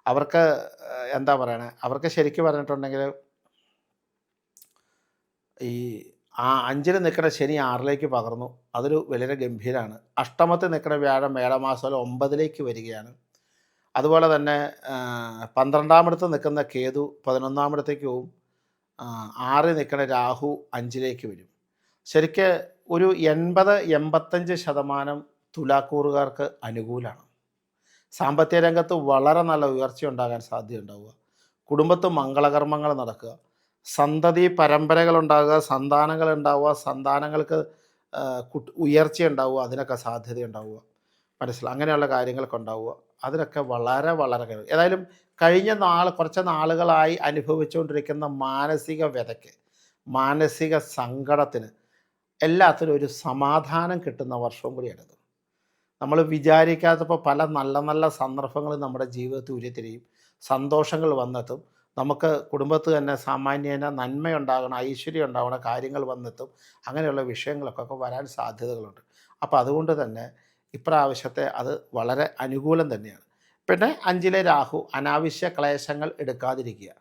അവർക്ക് എന്താ പറയണേ, അവർക്ക് ശരിക്കും പറഞ്ഞിട്ടുണ്ടെങ്കിൽ ഈ 5-ൽ നിൽക്കുന്ന ശനി 6-ലേക്ക് പകർന്നു. അതൊരു വളരെ ഗംഭീരമാണ്. അഷ്ടമത്തിൽ നിൽക്കുന്ന വ്യാഴം മേടമാസം 9-ലേക്ക് വരികയാണ്. അതുപോലെ തന്നെ 12-ാമിടത്ത് നിൽക്കുന്ന കേതു 11-ാമിടത്തേക്ക് പോവും. 6-ൽ നിൽക്കുന്ന രാഹു 5-ലേക്ക് വരും. ശരിക്ക് ഒരു 80-85% തുലാക്കൂറുകാർക്ക് അനുകൂലമാണ്. സാമ്പത്തിക രംഗത്ത് വളരെ നല്ല ഉയർച്ച ഉണ്ടാകാൻ സാധ്യതയുണ്ടാവുക, കുടുംബത്ത് മംഗളകർമ്മങ്ങൾ നടക്കുക, സന്തതി പരമ്പരകൾ ഉണ്ടാകുക, സന്താനങ്ങൾ ഉണ്ടാവുക, സന്താനങ്ങൾക്ക് ഉയർച്ച ഉണ്ടാവുക, അതിനൊക്കെ സാധ്യതയുണ്ടാവുക, മനസ്സിലായി അങ്ങനെയുള്ള കാര്യങ്ങളൊക്കെ ഉണ്ടാവുക. അതിനൊക്കെ വളരെ വളരെ ഏതായാലും കഴിഞ്ഞ കുറച്ച് നാളുകളായി അനുഭവിച്ചുകൊണ്ടിരിക്കുന്ന മാനസിക വ്യതയ്ക്ക്, മാനസിക സങ്കടത്തിന് എല്ലാത്തിനും ഒരു സമാധാനം കിട്ടുന്ന വർഷവും കൂടിയാണിത്. നമ്മൾ വിചാരിക്കാത്തപ്പോൾ പല നല്ല നല്ല സന്ദർഭങ്ങൾ നമ്മുടെ ജീവിതത്തിൽ ഉരുത്തിരിയും, സന്തോഷങ്ങൾ വന്നെത്തും. നമുക്ക് കുടുംബത്തിൽ തന്നെ സാമാന്യേന നന്മയുണ്ടാകണം, ഐശ്വര്യം ഉണ്ടാകണം, കാര്യങ്ങൾ വന്നെത്തും. അങ്ങനെയുള്ള വിഷയങ്ങളൊക്കെ വരാൻ സാധ്യതകളുണ്ട്. അപ്പോൾ അതുകൊണ്ട് തന്നെ ഇപ്രാവശ്യത്തെ അത് വളരെ അനുകൂലം തന്നെയാണ്. പിന്നെ 5-ലെ രാഹു അനാവശ്യ ക്ലേശങ്ങൾ എടുക്കാതിരിക്കുക.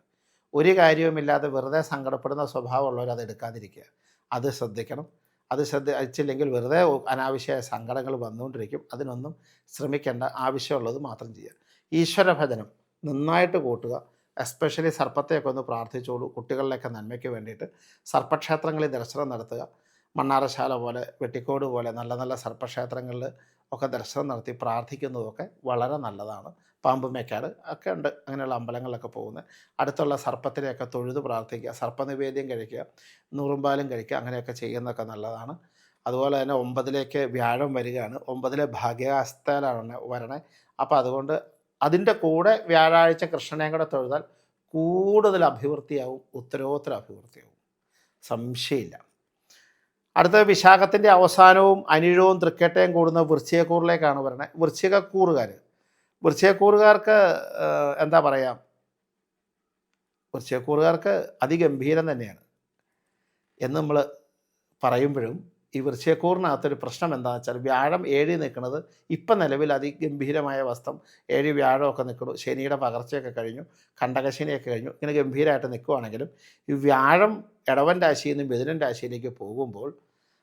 ഒരു കാര്യവുമില്ലാതെ വെറുതെ സങ്കടപ്പെടുന്ന സ്വഭാവമുള്ളവർ അത് എടുക്കാതിരിക്കുക. അത് ശ്രദ്ധിക്കണം. അത് ശ്രദ്ധിച്ചില്ലെങ്കിൽ വെറുതെ അനാവശ്യ സങ്കടങ്ങൾ വന്നുകൊണ്ടിരിക്കും. അതിനൊന്നും ശ്രമിക്കേണ്ട, ആവശ്യമുള്ളത് മാത്രം ചെയ്യുക. ഈശ്വരഭജനം നന്നായിട്ട് കൂട്ടുക. എസ്പെഷ്യലി സർപ്പത്തെയൊക്കെ ഒന്ന് പ്രാർത്ഥിച്ചോളൂ. കുട്ടികളിലൊക്കെ നന്മയ്ക്ക് വേണ്ടിയിട്ട് സർപ്പക്ഷേത്രങ്ങളിൽ ദർശനം നടത്തുക. മണ്ണാറശാല പോലെ, വെട്ടിക്കോട് പോലെ നല്ല നല്ല സർപ്പക്ഷേത്രങ്ങളിൽ ഒക്കെ ദർശനം നടത്തി പ്രാർത്ഥിക്കുന്നതൊക്കെ വളരെ നല്ലതാണ്. പാമ്പുമേക്കാട് ഒക്കെ ഉണ്ട് അങ്ങനെയുള്ള അമ്പലങ്ങളിലൊക്കെ പോകുന്നത്. അടുത്തുള്ള സർപ്പത്തിനെയൊക്കെ തൊഴുത് പ്രാർത്ഥിക്കുക, സർപ്പനിവേദ്യം കഴിക്കുക, നൂറുമ്പാലും കഴിക്കുക, അങ്ങനെയൊക്കെ ചെയ്യുന്നതൊക്കെ നല്ലതാണ്. അതുപോലെ തന്നെ 9-ലേക്ക് വ്യാഴം വരികയാണ്. 9-ലെ ഭാഗ്യാവസ്ഥയിലാണ് വരണേ. അപ്പോൾ അതുകൊണ്ട് അതിൻ്റെ കൂടെ വ്യാഴാഴ്ച കൃഷ്ണനെയും കൂടെ തൊഴുതാൽ കൂടുതൽ അഭിവൃദ്ധിയാവും, ഉത്തരോത്തര അഭിവൃദ്ധിയാവും, സംശയമില്ല. അടുത്ത വിശാഖത്തിൻ്റെ അവസാനവും അനിഴവും തൃക്കേട്ടയും കൂടുന്ന വൃശ്ചികക്കൂറിലേക്കാണ് വരണേ. വൃശ്ചികക്കൂറുകാർക്ക് എന്താ പറയുക, വൃശ്ചികക്കൂറുകാർക്ക് അതിഗംഭീരം തന്നെയാണ് എന്ന് നമ്മൾ പറയുമ്പോഴും ഈ വൃശ്ചികക്കൂറിനകത്തൊരു പ്രശ്നം എന്താണെന്ന് വെച്ചാൽ വ്യാഴം 7-ൽ നിൽക്കുന്നത് ഇപ്പം നിലവിൽ അതിഗംഭീരമായ വസ്ത്രം 7 വ്യാഴമൊക്കെ നിൽക്കുന്നു. ശനിയുടെ പകർച്ചയൊക്കെ കഴിഞ്ഞു, കണ്ടകശനിയൊക്കെ കഴിഞ്ഞു. ഇങ്ങനെ ഗംഭീരമായിട്ട് നിൽക്കുകയാണെങ്കിലും ഈ വ്യാഴം ഇടവൻ രാശിയിൽ നിന്ന് മിഥുനൻ രാശിയിലേക്ക് പോകുമ്പോൾ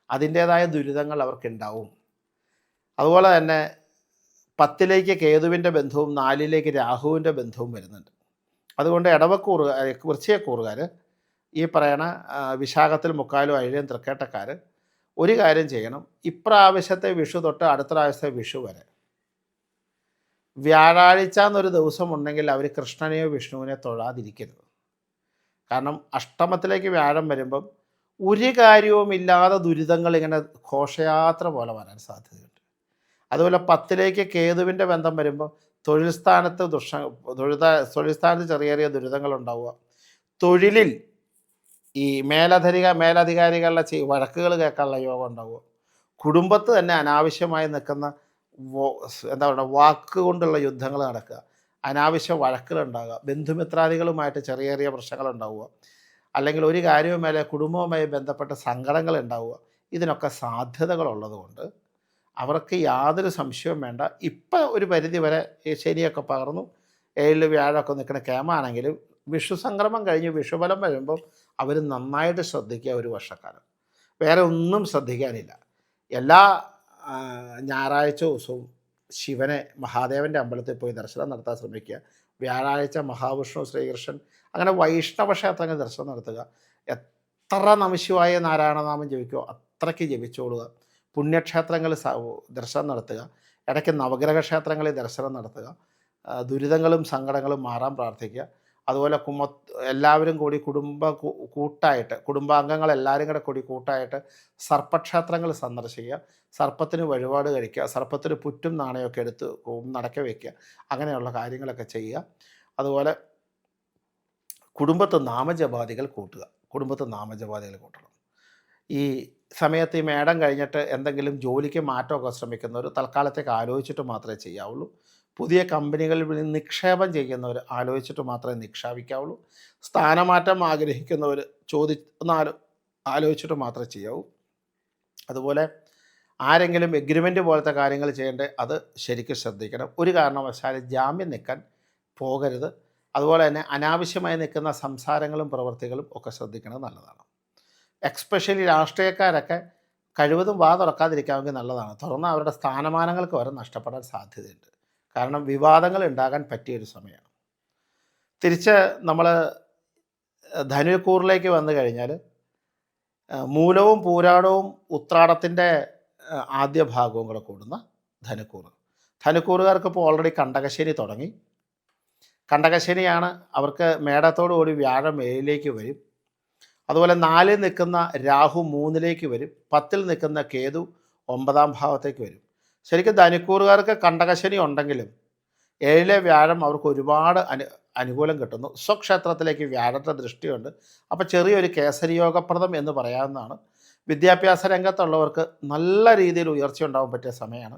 അതിൻ്റേതായ ദുരിതങ്ങൾ അവർക്കുണ്ടാവും. അതുപോലെ തന്നെ 10-ലേക്ക് കേതുവിൻ്റെ ബന്ധവും 4-ലേക്ക് രാഹുവിൻ്റെ ബന്ധവും വരുന്നുണ്ട്. അതുകൊണ്ട് വൃശ്ചികക്കൂറുകാർ ഈ പറയണ വിശാഖത്തിൽ മുക്കാലും അഴിയും തൃക്കേട്ടക്കാർ ഒരു കാര്യം ചെയ്യണം. ഇപ്രാവശ്യത്തെ വിഷു തൊട്ട് അടുത്ത പ്രാവശ്യത്തെ വിഷു വരെ വ്യാഴാഴ്ച എന്നൊരു ദിവസം ഉണ്ടെങ്കിൽ അവർ കൃഷ്ണനെയോ വിഷ്ണുവിനെയോ തൊഴാതിരിക്കരുത്. കാരണം അഷ്ടമത്തിലേക്ക് വ്യാഴം വരുമ്പം ഒരു കാര്യവുമില്ലാതെ ദുരിതങ്ങൾ ഇങ്ങനെ ഘോഷയാത്ര പോലെ വരാൻ സാധ്യതയുണ്ട്. അതുപോലെ 10-ലേക്ക് കേതുവിൻ്റെ ബന്ധം വരുമ്പോൾ തൊഴിൽ സ്ഥാനത്ത് ചെറിയ ചെറിയ ദുരിതങ്ങൾ ഉണ്ടാവുക, തൊഴിലിൽ ഈ മേലധികാരികളുടെ വഴക്കുകൾ കേൾക്കാനുള്ള യോഗം ഉണ്ടാവുക, കുടുംബത്ത് തന്നെ അനാവശ്യമായി നിൽക്കുന്ന എന്താ പറയുക വാക്കുകൊണ്ടുള്ള യുദ്ധങ്ങൾ നടക്കുക, അനാവശ്യ വഴക്കുകളുണ്ടാകുക, ബന്ധുമിത്രാദികളുമായിട്ട് ചെറിയ ചെറിയ പ്രശ്നങ്ങളുണ്ടാവുക, അല്ലെങ്കിൽ ഒരു കാര്യവും മേലെ കുടുംബവുമായി ബന്ധപ്പെട്ട സങ്കടങ്ങൾ ഉണ്ടാവുക. ഇതിനൊക്കെ സാധ്യതകളുള്ളത് കൊണ്ട് അവർക്ക് യാതൊരു സംശയവും വേണ്ട. ഇപ്പം ഒരു പരിധി വരെ ശനിയൊക്കെ പകർന്നു 7-ൽ വ്യാഴമൊക്കെ നിൽക്കുന്ന കേമാണെങ്കിലും വിഷു സംക്രമം കഴിഞ്ഞ് വിഷുഫലം വരുമ്പോൾ അവർ നന്നായിട്ട് ശ്രദ്ധിക്കുക. ഒരു വർഷക്കാലം വേറെ ഒന്നും ശ്രദ്ധിക്കാനില്ല. എല്ലാ ഞായറാഴ്ച ദിവസവും ശിവനെ മഹാദേവൻ്റെ അമ്പലത്തിൽ പോയി ദർശനം നടത്താൻ ശ്രമിക്കുക. വ്യാഴാഴ്ച മഹാവിഷ്ണു, ശ്രീകൃഷ്ണൻ, അങ്ങനെ വൈഷ്ണവ ക്ഷേത്രങ്ങൾ ദർശനം നടത്തുക. എത്ര നമഃശിവായ നാരായണനാമം ജപിക്കുമോ അത്രയ്ക്ക് ജപിച്ചോളുക. പുണ്യക്ഷേത്രങ്ങൾ ദർശനം നടത്തുക. ഇടയ്ക്ക് നവഗ്രഹ ക്ഷേത്രങ്ങളിൽ ദർശനം നടത്തുക. ദുരിതങ്ങളും സങ്കടങ്ങളും മാറാൻ പ്രാർത്ഥിക്കുക. അതുപോലെ എല്ലാവരും കൂടി കുടുംബാംഗങ്ങളെല്ലാവരും കൂടി കൂട്ടായിട്ട് സർപ്പക്ഷേത്രങ്ങൾ സന്ദർശിക്കുക. സർപ്പത്തിന് വഴിപാട് കഴിക്കുക. സർപ്പത്തിന് പുറ്റും നാണയമൊക്കെ എടുത്ത് നടക്കി വയ്ക്കുക. അങ്ങനെയുള്ള കാര്യങ്ങളൊക്കെ ചെയ്യുക. അതുപോലെ കുടുംബത്ത് നാമജപാദികൾ കൂട്ടണം. ഈ സമയത്ത് ഈ മേടം കഴിഞ്ഞിട്ട് എന്തെങ്കിലും ജോലിക്ക് മാറ്റമൊക്കെ ശ്രമിക്കുന്നവർ തൽക്കാലത്തേക്ക് ആലോചിച്ചിട്ട് മാത്രമേ ചെയ്യാവുള്ളൂ. പുതിയ കമ്പനികളിൽ നിക്ഷേപം ചെയ്യുന്നവർ ആലോചിച്ചിട്ട് മാത്രമേ നിക്ഷേപിക്കാവുള്ളൂ. സ്ഥാനമാറ്റം ആഗ്രഹിക്കുന്നവർ ആലോചിച്ചിട്ട് മാത്രമേ ചെയ്യാവൂ. അതുപോലെ ആരെങ്കിലും എഗ്രിമെൻ്റ് പോലത്തെ കാര്യങ്ങൾ ചെയ്യേണ്ടത് അത് ശരിക്കും ശ്രദ്ധിക്കണം. ഒരു കാരണവശാലും ജാമ്യം നിൽക്കാൻ പോകരുത്. അതുപോലെ തന്നെ അനാവശ്യമായി നിൽക്കുന്ന സംസാരങ്ങളും പ്രവൃത്തികളും ഒക്കെ ശ്രദ്ധിക്കുന്നത് നല്ലതാണ്. എക്സ്പെഷ്യലി രാഷ്ട്രീയക്കാരൊക്കെ കഴിവതും വാ തുറക്കാതിരിക്കാമെങ്കിൽ നല്ലതാണ്. തുറന്നാൽ അവരുടെ സ്ഥാനമാനങ്ങൾക്ക് വരെ നഷ്ടപ്പെടാൻ സാധ്യതയുണ്ട്. കാരണം വിവാദങ്ങൾ ഉണ്ടാകാൻ പറ്റിയൊരു സമയമാണ്. തിരിച്ച് നമ്മൾ ധനുക്കൂറിലേക്ക് വന്നു കഴിഞ്ഞാൽ മൂലവും പൂരാടവും ഉത്രാടത്തിൻ്റെ ആദ്യ ഭാഗവും കൂടെ കൂടുന്ന ധനുക്കൂറ്. ധനുക്കൂറുകാർക്ക് ഇപ്പോൾ ഓൾറെഡി കണ്ടകശനി തുടങ്ങി. കണ്ടകശനിയാണ്. അവർക്ക് മേടത്തോടു കൂടി വ്യാഴം 7ലേക്ക് വരും. അതുപോലെ 4ൽ നിൽക്കുന്ന രാഹു 3ലേക്ക് വരും. 10ൽ നിൽക്കുന്ന കേതു 9ാം ഭാവത്തേക്ക് വരും. ശരിക്കും ധനുക്കൂറുകാർക്ക് കണ്ടകശനി ഉണ്ടെങ്കിലും 7ലെ വ്യാഴം അവർക്ക് ഒരുപാട് അനുകൂലം കിട്ടുന്നു. സ്വക്ഷേത്രത്തിലേക്ക് വ്യാഴത്തെ ദൃഷ്ടിയുണ്ട്. അപ്പോൾ ചെറിയൊരു കേസരിയോഗപ്രദം എന്ന് പറയാവുന്നതാണ്. വിദ്യാഭ്യാസ രംഗത്തുള്ളവർക്ക് നല്ല രീതിയിൽ ഉയർച്ച ഉണ്ടാകാൻ പറ്റിയ സമയമാണ്.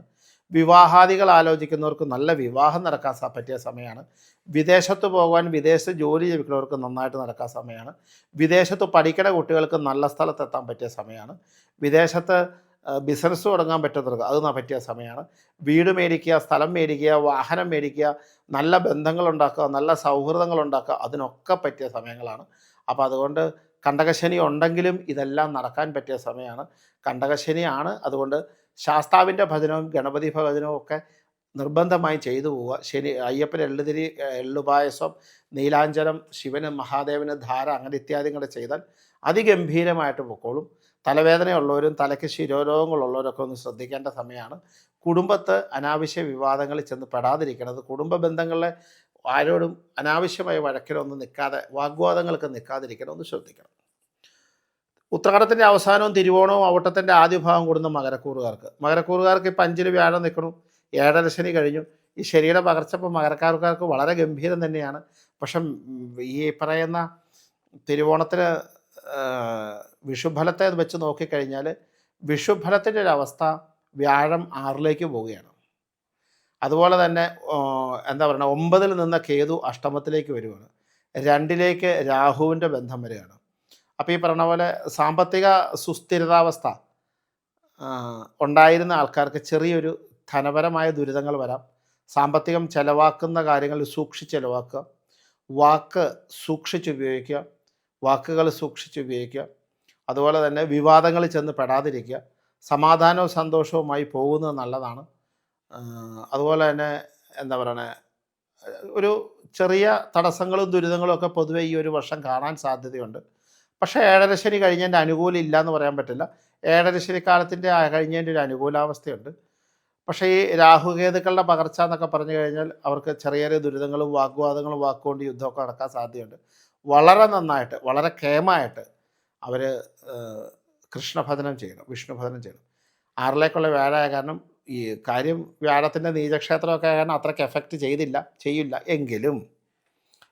വിവാഹാദികൾ ആലോചിക്കുന്നവർക്ക് നല്ല വിവാഹം നടക്കാൻ പറ്റിയ സമയമാണ്. വിദേശത്ത് പോകാൻ വിദേശത്ത് ജോലി ലഭിക്കുന്നവർക്ക് നന്നായിട്ട് നടക്കാൻ സമയമാണ്. വിദേശത്ത് പഠിക്കുന്ന കുട്ടികൾക്ക് നല്ല സ്ഥലത്തെത്താൻ പറ്റിയ സമയമാണ്. വിദേശത്ത് ബിസിനസ് തുടങ്ങാൻ പറ്റുന്നവർക്ക് അത് പറ്റിയ സമയമാണ്. വീട് മേടിക്കുക, സ്ഥലം മേടിക്കുക, വാഹനം മേടിക്കുക, നല്ല ബന്ധങ്ങൾ ഉണ്ടാക്കുക, നല്ല സൗഹൃദങ്ങൾ ഉണ്ടാക്കുക, അതിനൊക്കെ പറ്റിയ സമയങ്ങളാണ്. അപ്പോൾ അതുകൊണ്ട് കണ്ടകശനി ഉണ്ടെങ്കിലും ഇതെല്ലാം നടക്കാൻ പറ്റിയ സമയമാണ്. കണ്ടകശനിയാണ്. അതുകൊണ്ട് ശാസ്താവിൻ്റെ ഭജനവും ഗണപതി ഭജനവും ഒക്കെ നിർബന്ധമായി ചെയ്തു പോവുക. ശനി അയ്യപ്പന് എള്ളുതിരി, എള്ളുപായസം, നീലാഞ്ചനം, ശിവന് മഹാദേവന് ധാര, അങ്ങനെ ഇത്യാദികൾ ചെയ്താൽ അതിഗംഭീരമായിട്ട് പൊക്കോളും. തലവേദനയുള്ളവരും തലയ്ക്ക് ശിരോരോഗങ്ങളുള്ളവരൊക്കെ ഒന്ന് ശ്രദ്ധിക്കേണ്ട സമയമാണ്. കുടുംബത്ത് അനാവശ്യ വിവാദങ്ങളിൽ ചെന്ന് പെടാതിരിക്കണത്. കുടുംബ ബന്ധങ്ങളിലെ ആരോടും അനാവശ്യമായ വഴക്കിലൊന്നും നിൽക്കാതെ, വാഗ്വാദങ്ങൾക്ക് നിൽക്കാതിരിക്കണം, ഒന്ന് ശ്രദ്ധിക്കണം. ഉത്രാടത്തിൻ്റെ അവസാനവും തിരുവോണവും അവിട്ടത്തിൻ്റെ ആദ്യ ഭാഗം കൂടുന്ന മകരക്കൂറുകാർക്ക് ഇപ്പം 5ൽ വ്യാഴം നിൽക്കണം. 7ര ശനി കഴിഞ്ഞു. ഈ ശനിയുടെ പകർച്ചപ്പോൾ മകരക്കാർക്ക് വളരെ ഗംഭീരം തന്നെയാണ്. പക്ഷെ ഈ പറയുന്ന തിരുവോണത്തിന് വിഷുഫലത്തെ വെച്ച് നോക്കിക്കഴിഞ്ഞാൽ വിഷുഫലത്തിൻ്റെ ഒരു അവസ്ഥ വ്യാഴം 6ലേക്ക് പോവുകയാണ്. അതുപോലെ തന്നെ എന്താ പറയുക, 9ൽ നിന്ന കേതു അഷ്ടമത്തിലേക്ക് വരുവാണ്. 2ലേക്ക് രാഹുവിൻ്റെ ബന്ധം വരികയാണ്. അപ്പോൾ ഈ പറഞ്ഞ പോലെ സാമ്പത്തിക സുസ്ഥിരതാവസ്ഥ ഉണ്ടായിരുന്ന ആൾക്കാർക്ക് ചെറിയൊരു ധനപരമായ ദുരിതങ്ങൾ വരാം. സാമ്പത്തികം ചിലവാക്കുന്ന കാര്യങ്ങളിൽ സൂക്ഷിച്ച് ചിലവാക്കുക. വാക്ക് സൂക്ഷിച്ചുപയോഗിക്കുക. വാക്കുകൾ സൂക്ഷിച്ചുപയോഗിക്കുക. അതുപോലെ തന്നെ വിവാദങ്ങളിൽ ചെന്ന് പെടാതിരിക്കുക. സമാധാനവും സന്തോഷവുമായി പോകുന്നത് നല്ലതാണ്. അതുപോലെ തന്നെ എന്താ പറയണേ, ഒരു ചെറിയ തടസ്സങ്ങളും ദുരിതങ്ങളും ഒക്കെ പൊതുവെ ഈ ഒരു വർഷം കാണാൻ സാധ്യതയുണ്ട്. പക്ഷേ 7ര ശനി കഴിഞ്ഞതിൻ്റെ അനുകൂലം ഇല്ല എന്ന് പറയാൻ പറ്റില്ല. 7ര ശനി കാലത്തിൻ്റെ കഴിഞ്ഞതിൻ്റെ ഒരു അനുകൂലാവസ്ഥയുണ്ട്. പക്ഷേ ഈ രാഹുകേതുക്കളുടെ പകർച്ച എന്നൊക്കെ പറഞ്ഞു കഴിഞ്ഞാൽ അവർക്ക് ചെറിയ ചെറിയ ദുരിതങ്ങളും വാഗ്വാദങ്ങളും വാക്കുകൊണ്ട് യുദ്ധമൊക്കെ നടക്കാൻ സാധ്യതയുണ്ട്. വളരെ നന്നായിട്ട്, വളരെ കേമായിട്ട് അവർ കൃഷ്ണഭജനം ചെയ്യണം, വിഷ്ണുഭജനം ചെയ്യണം. 6ലേക്കുള്ള വ്യാഴമായ കാരണം ഈ കാര്യം വ്യാഴത്തിൻ്റെ നീചക്ഷേത്രമൊക്കെ കാരണം അത്രയ്ക്ക് എഫക്റ്റ് ചെയ്യില്ല. എങ്കിലും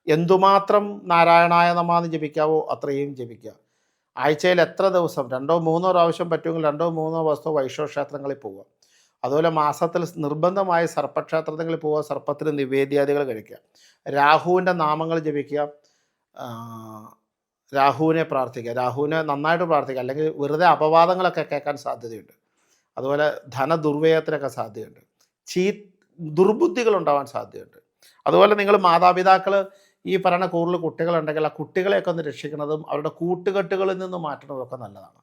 എന്തുമാത്രം നാരായണായ നമാന്ന് ജപിക്കാവോ അത്രയും ജപിക്കുക. ആഴ്ചയിൽ എത്ര ദിവസം 2 3 പ്രാവശ്യം പറ്റുമെങ്കിൽ 2 3 ദിവസമോ വൈഷ്ണവ ക്ഷേത്രങ്ങളിൽ പോവുക. അതുപോലെ മാസത്തിൽ നിർബന്ധമായി സർപ്പക്ഷേത്രങ്ങളിൽ പോവുക. സർപ്പത്തിന് നിവേദ്യാദികൾ കഴിക്കുക. രാഹുവിൻ്റെ നാമങ്ങൾ ജപിക്കുക. രാഹുവിനെ പ്രാർത്ഥിക്കുക. രാഹുവിനെ നന്നായിട്ട് പ്രാർത്ഥിക്കുക. അല്ലെങ്കിൽ വെറുതെ അപവാദങ്ങളൊക്കെ കേൾക്കാൻ സാധ്യതയുണ്ട്. അതുപോലെ ധനദുർവ്യയത്തിനൊക്കെ സാധ്യതയുണ്ട്. ദുർബുദ്ധികൾ ഉണ്ടാവാൻ സാധ്യതയുണ്ട്. അതുപോലെ നിങ്ങൾ മാതാപിതാക്കൾ ഈ പറയുന്ന കൂടുതൽ കുട്ടികളുണ്ടെങ്കിൽ ആ കുട്ടികളെയൊക്കെ ഒന്ന് രക്ഷിക്കുന്നതും അവരുടെ കൂട്ടുകെട്ടുകളിൽ നിന്ന് മാറ്റുന്നതൊക്കെ നല്ലതാണ്.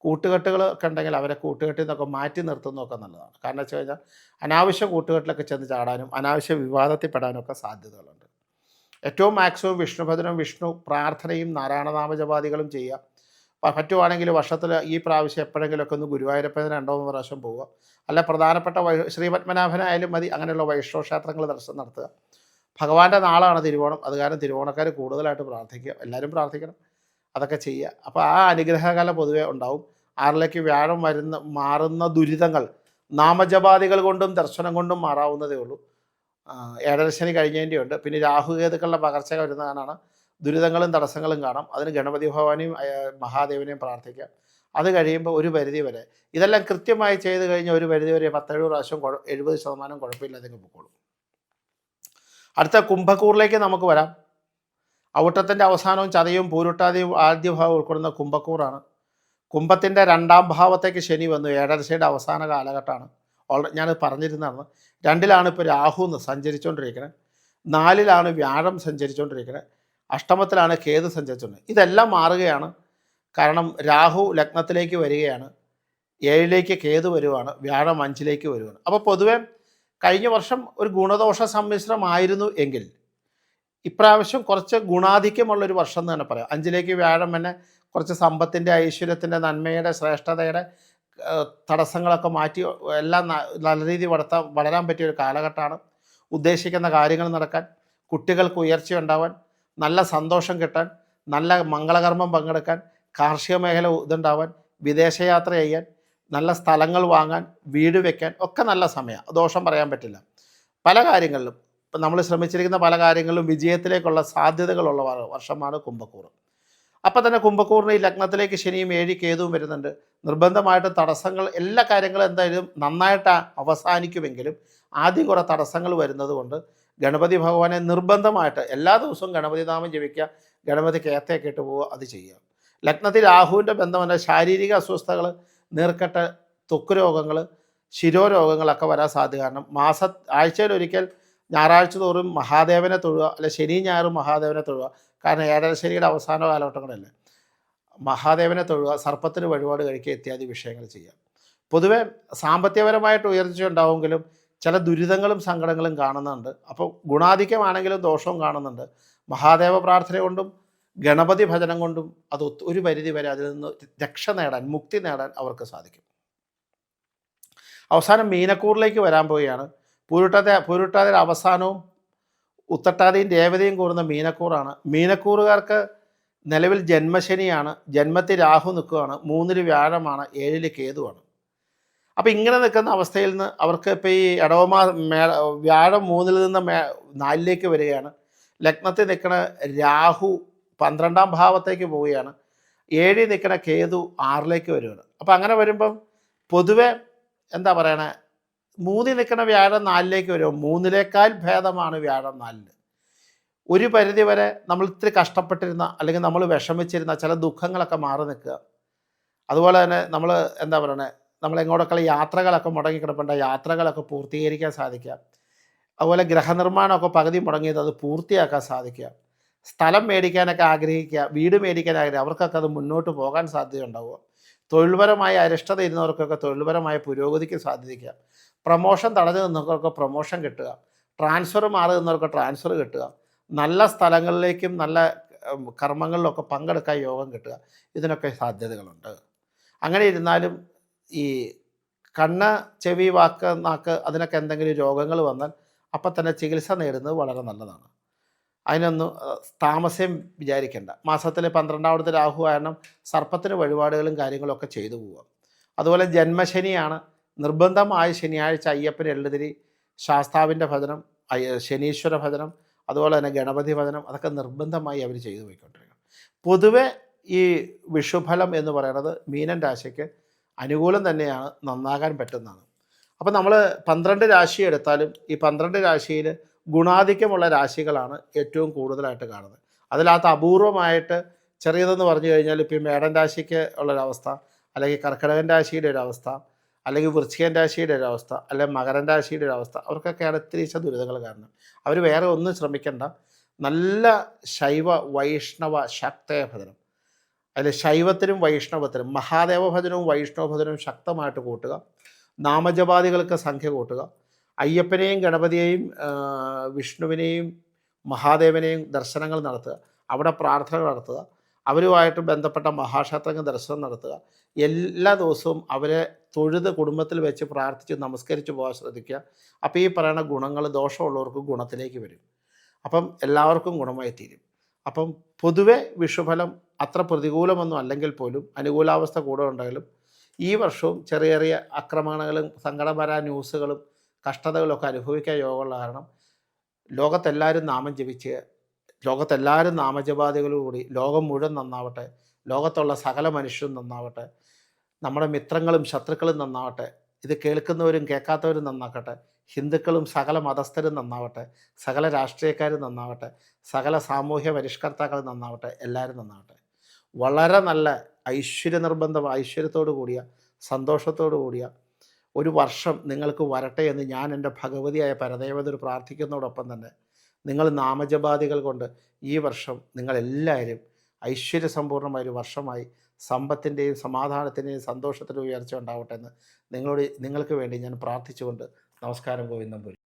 കൂട്ടുകെട്ടുകളൊക്കെ ഉണ്ടെങ്കിൽ അവരെ കൂട്ടുകെട്ടിൽ നിന്നൊക്കെ മാറ്റി നിർത്തുന്നതൊക്കെ നല്ലതാണ്. കാരണം വെച്ച് കഴിഞ്ഞാൽ അനാവശ്യ കൂട്ടുകെട്ടിലൊക്കെ ചെന്ന് ചാടാനും അനാവശ്യ വിവാദത്തിൽ പെടാനും ഒക്കെ സാധ്യതകളുണ്ട്. ഏറ്റവും മാക്സിമം വിഷ്ണുഭജനം, വിഷ്ണു പ്രാർത്ഥനയും നാരായണനാമജപാദികളും ചെയ്യുക. പറ്റുവാണെങ്കിൽ വർഷത്തിൽ ഈ പ്രാവശ്യം എപ്പോഴെങ്കിലുമൊക്കെ ഒന്ന് ഗുരുവായൂരപ്പന് 2-3 പ്രാവശ്യം പോവുക. അല്ല പ്രധാനപ്പെട്ട ശ്രീപത്മനാഭനായാലും മതി, അങ്ങനെയുള്ള വൈഷ്ണവ ക്ഷേത്രങ്ങൾ ദർശനം നടത്തുക. ഭഗവാന്റെ നാളാണ് തിരുവോണം. അത് കാരണം തിരുവോണക്കാർ കൂടുതലായിട്ട് പ്രാർത്ഥിക്കുക. എല്ലാവരും പ്രാർത്ഥിക്കണം, അതൊക്കെ ചെയ്യുക. അപ്പോൾ ആ അനുഗ്രഹകാലം പൊതുവേ ഉണ്ടാവും. 6ലേക്ക് വ്യാഴം മാറുന്ന ദുരിതങ്ങൾ നാമജപാദികൾ കൊണ്ടും ദർശനം കൊണ്ടും മാറാവുന്നതേ ഉള്ളൂ. 7ര ശനി കഴിഞ്ഞതിൻ്റെ ഉണ്ട്. പിന്നെ രാഹുകേതുക്കളുടെ പകർച്ച വരുന്നതാണ്. ദുരിതങ്ങളും തടസ്സങ്ങളും കാണാം. അതിന് ഗണപതി ഭഗവാനെയും മഹാദേവനെയും പ്രാർത്ഥിക്കുക. അത് കഴിയുമ്പോൾ ഒരു പരിധി വരെ ഇതെല്ലാം കൃത്യമായി ചെയ്ത് കഴിഞ്ഞാൽ ഒരു പരിധി വരെ 10-7 പ്രാവശ്യം 70% കുഴപ്പമില്ലാതെ പൊക്കോളും. അടുത്ത കുംഭക്കൂറിലേക്ക് നമുക്ക് വരാം. ഔട്ടത്തിൻ്റെ അവസാനവും ചതയും പൂരുട്ടാതിയും ആദ്യ ഭാഗം ഉൾക്കൊള്ളുന്ന കുംഭക്കൂറാണ്. കുംഭത്തിൻ്റെ 2ാം ഭാവത്തേക്ക് ശനി വന്നു. ഏഴരശ്ശിയുടെ അവസാന കാലഘട്ടമാണ്. ഞാനത് പറഞ്ഞിരുന്നതാണ്. 2ലാണ് ഇപ്പോൾ രാഹു സഞ്ചരിച്ചുകൊണ്ടിരിക്കുന്നത്. 4ലാണ് വ്യാഴം സഞ്ചരിച്ചുകൊണ്ടിരിക്കുന്നത്. അഷ്ടമത്തിലാണ് കേതു സഞ്ചരിച്ചുകൊണ്ടിരിക്കുന്നത്. ഇതെല്ലാം മാറുകയാണ്. കാരണം രാഹു ലഗ്നത്തിലേക്ക് വരികയാണ്, 7ലേക്ക് കേതു വരുവാണ്, വ്യാഴം 5ലേക്ക് വരുവാണ്. അപ്പോൾ പൊതുവെ കഴിഞ്ഞ വർഷം ഒരു ഗുണദോഷ സമ്മിശ്രമായിരുന്നു എങ്കിൽ ഇപ്രാവശ്യം കുറച്ച് ഗുണാധിക്യമുള്ളൊരു വർഷം എന്ന് തന്നെ പറയാം. 5ലേക്ക് വ്യാഴം തന്നെ കുറച്ച് സമ്പത്തിൻ്റെ, ഐശ്വര്യത്തിൻ്റെ, നന്മയുടെ, ശ്രേഷ്ഠതയുടെ തടസ്സങ്ങളൊക്കെ മാറ്റി എല്ലാം നല്ല രീതിയിൽ വളരാൻ പറ്റിയ ഒരു കാലഘട്ടമാണ്. ഉദ്ദേശിക്കുന്ന കാര്യങ്ങൾ നടക്കാൻ, കുട്ടികൾക്ക് ഉയർച്ച ഉണ്ടാവാൻ, നല്ല സന്തോഷം കിട്ടാൻ, നല്ല മംഗളകർമ്മം പങ്കെടുക്കാൻ, കാർഷിക മേഖല ഇതുണ്ടാവാൻ, വിദേശയാത്ര ചെയ്യാൻ, നല്ല സ്ഥലങ്ങൾ വാങ്ങാൻ, വീട് വയ്ക്കാൻ ഒക്കെ നല്ല സമയമാണ്. ദോഷം പറയാൻ പറ്റില്ല. പല കാര്യങ്ങളിലും ഇപ്പം നമ്മൾ ശ്രമിച്ചിരിക്കുന്ന പല കാര്യങ്ങളിലും വിജയത്തിലേക്കുള്ള സാധ്യതകളുള്ള വർഷമാണ് കുംഭക്കൂർ. അപ്പം തന്നെ കുംഭക്കൂറിന് ഈ ലഗ്നത്തിലേക്ക് ശനിയും 7 കേതുവും വരുന്നുണ്ട്. നിർബന്ധമായിട്ട് തടസ്സങ്ങൾ, എല്ലാ കാര്യങ്ങളും എന്തായാലും നന്നായിട്ട് അവസാനിക്കുമെങ്കിലും ആദ്യം കുറേ തടസ്സങ്ങൾ വരുന്നത് കൊണ്ട് ഗണപതി ഭഗവാനെ നിർബന്ധമായിട്ട് എല്ലാ ദിവസവും ഗണപതി നാമം ജപിക്കുക, ഗണപതിക്ക് ഏത്തയൊക്കെ ഇട്ട് പോവുക, അത് ചെയ്യുക. ലഗ്നത്തിൽ രാഹുവിൻ്റെ ബന്ധം ശാരീരിക അസ്വസ്ഥതകൾ, നീർക്കെട്ട്, ത്വക്ക് രോഗങ്ങൾ, ശിരോരോഗങ്ങളൊക്കെ വരാൻ സാധ്യത. കാരണം ആഴ്ചയിലൊരിക്കൽ ഞായറാഴ്ച തോറും മഹാദേവനെ തൊഴുക, അല്ലെ ശനി ഞായറും മഹാദേവനെ തൊഴുക. കാരണം ഏഴരശ്ശനിയുടെ അവസാന കാലഘട്ടങ്ങളല്ലേ, മഹാദേവനെ തൊഴുക, സർപ്പത്തിന് വഴിപാട് കഴിക്കുക ഇത്യാദി വിഷയങ്ങൾ ചെയ്യുക. പൊതുവെ സാമ്പത്തികപരമായിട്ട് ഉയർച്ച ഉണ്ടാവുമെങ്കിലും ചില ദുരിതങ്ങളും സങ്കടങ്ങളും കാണുന്നുണ്ട്. അപ്പോൾ ഗുണാധിക്യമാണെങ്കിലും ദോഷവും കാണുന്നുണ്ട്. മഹാദേവ പ്രാർത്ഥന കൊണ്ടും ഗണപതി ഭജനം കൊണ്ടും അത് ഒരു പരിധി വരെ അതിൽ നിന്ന് രക്ഷ നേടാൻ, മുക്തി നേടാൻ അവർക്ക് സാധിക്കും. അവസാനം മീനക്കൂറിലേക്ക് വരാൻ പോവുകയാണ്. പൂരുട്ടാതിയുടെ അവസാനവും ഉത്രട്ടാതിയും രേവതിയും കൂടുന്ന മീനക്കൂറാണ്. മീനക്കൂറുകാർക്ക് നിലവിൽ ജന്മശനിയാണ്. ജന്മത്തിൽ രാഹു നിൽക്കുകയാണ്, 3ൽ വ്യാഴമാണ്, 7ൽ കേതുവാണ്. അപ്പോൾ ഇങ്ങനെ നിൽക്കുന്ന അവസ്ഥയിൽ നിന്ന് അവർക്ക് ഇപ്പോൾ ഈ വ്യാഴം 3ൽ നിന്ന് 4ലേക്ക് വരികയാണ്. ലഗ്നത്തിൽ നിൽക്കുന്ന രാഹു 12ാം ഭാവത്തേക്ക് പോവുകയാണ്. 7ൽ നിൽക്കുന്ന കേതു 6ലേക്ക് വരികയാണ്. അപ്പോൾ അങ്ങനെ വരുമ്പം പൊതുവെ എന്താ പറയണേ, 3ൽ നിൽക്കുന്ന വ്യാഴം 4ലേക്ക് വരും. 3ലേക്കാൾ ഭേദമാണ് വ്യാഴം 4. ഒരു പരിധി വരെ നമ്മൾ ഇത്തിരി കഷ്ടപ്പെട്ടിരുന്ന, അല്ലെങ്കിൽ നമ്മൾ വിഷമിച്ചിരുന്ന ചില ദുഃഖങ്ങളൊക്കെ മാറി നിൽക്കുക. അതുപോലെ തന്നെ നമ്മൾ എന്താ പറയണേ, നമ്മളെങ്ങോട്ടൊക്കെ യാത്രകളൊക്കെ മുടങ്ങിക്കിടപ്പുണ്ട്, യാത്രകളൊക്കെ പൂർത്തീകരിക്കാൻ സാധിക്കുക. അതുപോലെ ഗ്രഹനിർമ്മാണമൊക്കെ പകുതി മുടങ്ങിയത് അത് പൂർത്തിയാക്കാൻ സാധിക്കുക. സ്ഥലം മേടിക്കാനൊക്കെ ആഗ്രഹിക്കുക, വീട് മേടിക്കാൻ ആഗ്രഹിക്കുക, അവർക്കൊക്കെ അത് മുന്നോട്ട് പോകാൻ സാധ്യതയുണ്ടാവുക. തൊഴിൽപരമായ അരിഷ്ടത ഇരുന്നവർക്കൊക്കെ തൊഴിൽപരമായ പുരോഗതിക്ക് സാധിക്കുക. പ്രമോഷൻ തടഞ്ഞു നിന്നവർക്ക് പ്രമോഷൻ കിട്ടുക, ട്രാൻസ്ഫർ മാറി നിന്നവർക്ക് ട്രാൻസ്ഫർ കിട്ടുക, നല്ല സ്ഥലങ്ങളിലേക്കും നല്ല കർമ്മങ്ങളിലൊക്കെ പങ്കെടുക്കാൻ യോഗം കിട്ടുക, ഇതിനൊക്കെ സാധ്യതകളുണ്ട്. അങ്ങനെ ഇരുന്നാലും ഈ കണ്ണ്, ചെവി, വാക്ക്, നാക്ക് അതിനൊക്കെ എന്തെങ്കിലും രോഗങ്ങൾ വന്നാൽ അപ്പം തന്നെ ചികിത്സ നേടുന്നത് വളരെ നല്ലതാണ്. അതിനൊന്നും താമസം വിചാരിക്കേണ്ട. മാസത്തിൽ 12ാമത്തെ രാഹു കാരണം സർപ്പത്തിന് വഴിപാടുകളും കാര്യങ്ങളൊക്കെ ചെയ്തു പോവുക. അതുപോലെ ജന്മശനിയാണ്. നിർബന്ധമായി ശനിയാഴ്ച അയ്യപ്പന് എള്ളുതിരി, ശാസ്താവിൻ്റെ ഭജനം, ശനീശ്വര ഭജനം, അതുപോലെ തന്നെ ഗണപതി ഭജനം, അതൊക്കെ നിർബന്ധമായി അവർ ചെയ്തു പോയിക്കൊണ്ടിരിക്കണം. പൊതുവെ ഈ വിഷുഫലം എന്ന് പറയുന്നത് മീനൻ രാശിക്ക് അനുകൂലം തന്നെയാണ്, നന്നാകാൻ പറ്റുന്നതാണ്. അപ്പോൾ നമ്മൾ 12 രാശി എടുത്താലും ഈ 12 രാശിയിൽ ഗുണാധിക്യമുള്ള രാശികളാണ് ഏറ്റവും കൂടുതലായിട്ട് കാണുന്നത്. അതിനകത്ത് അപൂർവമായിട്ട് ചെറിയതെന്ന് പറഞ്ഞു കഴിഞ്ഞാൽ ഇപ്പോൾ ഈ മേടൻ രാശിക്ക് ഉള്ളൊരവസ്ഥ, അല്ലെങ്കിൽ കർക്കിടകൻ രാശിയുടെ ഒരവസ്ഥ, അല്ലെങ്കിൽ വൃശ്ചികൻ രാശിയുടെ ഒരവസ്ഥ, അല്ലെങ്കിൽ മകരൻ രാശിയുടെ ഒരവസ്ഥ, അവർക്കൊക്കെയാണ് ഇത്തിരി ദുരിതങ്ങൾ കാരണം. അവർ വേറെ ഒന്നും ശ്രമിക്കേണ്ട. നല്ല ശൈവ വൈഷ്ണവ ശക്തയ ഭജനം, അതിൽ ശൈവത്തിനും വൈഷ്ണവത്തിനും മഹാദേവ ഭജനവും വൈഷ്ണവ ഭജനവും ശക്തമായിട്ട് കൂട്ടുക. നാമജപാദികൾക്ക് സംഖ്യ കൂട്ടുക. അയ്യപ്പനെയും ഗണപതിയെയും വിഷ്ണുവിനെയും മഹാദേവനെയും ദർശനങ്ങൾ നടത്തുക, അവിടെ പ്രാർത്ഥനകൾ നടത്തുക, അവരുമായിട്ട് ബന്ധപ്പെട്ട മഹാക്ഷേത്രങ്ങൾ ദർശനം നടത്തുക. എല്ലാ ദിവസവും അവരെ തൊഴുത് കുടുംബത്തിൽ വെച്ച് പ്രാർത്ഥിച്ച് നമസ്കരിച്ച് പോകാൻ ശ്രദ്ധിക്കുക. അപ്പോൾ ഈ പറയുന്ന ഗുണങ്ങൾ ദോഷമുള്ളവർക്ക് ഗുണത്തിലേക്ക് വരും. അപ്പം എല്ലാവർക്കും ഗുണമായി തീരും. അപ്പം പൊതുവെ വിഷുഫലം അത്ര പ്രതികൂലമൊന്നും അല്ലെങ്കിൽ പോലും അനുകൂലാവസ്ഥ കൂടെ ഉണ്ടെങ്കിലും ഈ വർഷവും ചെറിയ ചെറിയ ആക്രമണങ്ങളും സങ്കടപര ന്യൂസുകളും കഷ്ടതകളൊക്കെ അനുഭവിക്കാൻ യോഗമുള്ള കാരണം ലോകത്തെല്ലാവരും നാമം ജപിച്ച്, ലോകത്തെല്ലാവരും നാമജപാദികളോടുകൂടി ലോകം മുഴുവൻ നന്നാവട്ടെ, ലോകത്തുള്ള സകല മനുഷ്യരും നന്നാവട്ടെ, നമ്മുടെ മിത്രങ്ങളും ശത്രുക്കളും നന്നാവട്ടെ, ഇത് കേൾക്കുന്നവരും കേൾക്കാത്തവരും നന്നാക്കട്ടെ, ഹിന്ദുക്കളും സകല മതസ്ഥരും നന്നാവട്ടെ, സകല രാഷ്ട്രീയക്കാരും നന്നാവട്ടെ, സകല സാമൂഹ്യ പരിഷ്കർത്താക്കളും നന്നാവട്ടെ, എല്ലാവരും നന്നാവട്ടെ. വളരെ നല്ല ഐശ്വര്യത്തോടു കൂടിയ സന്തോഷത്തോടു കൂടിയ ഒരു വർഷം നിങ്ങൾക്ക് വരട്ടെ എന്ന് ഞാൻ എൻ്റെ ഭഗവതിയായ പരദേവതയോട് പ്രാർത്ഥിക്കുന്നതോടൊപ്പം തന്നെ നിങ്ങൾ നാമജപാദികൾ കൊണ്ട് ഈ വർഷം നിങ്ങളെല്ലാവരും ഐശ്വര്യസമ്പൂർണ്ണമായൊരു വർഷമായി സമ്പത്തിൻ്റെയും സമാധാനത്തിൻ്റെയും സന്തോഷത്തിൻ്റെയും ഉയർച്ച ഉണ്ടാവട്ടെ എന്ന് നിങ്ങൾക്ക് വേണ്ടി ഞാൻ പ്രാർത്ഥിച്ചുകൊണ്ട് നമസ്കാരം ഗോവിന്ദം.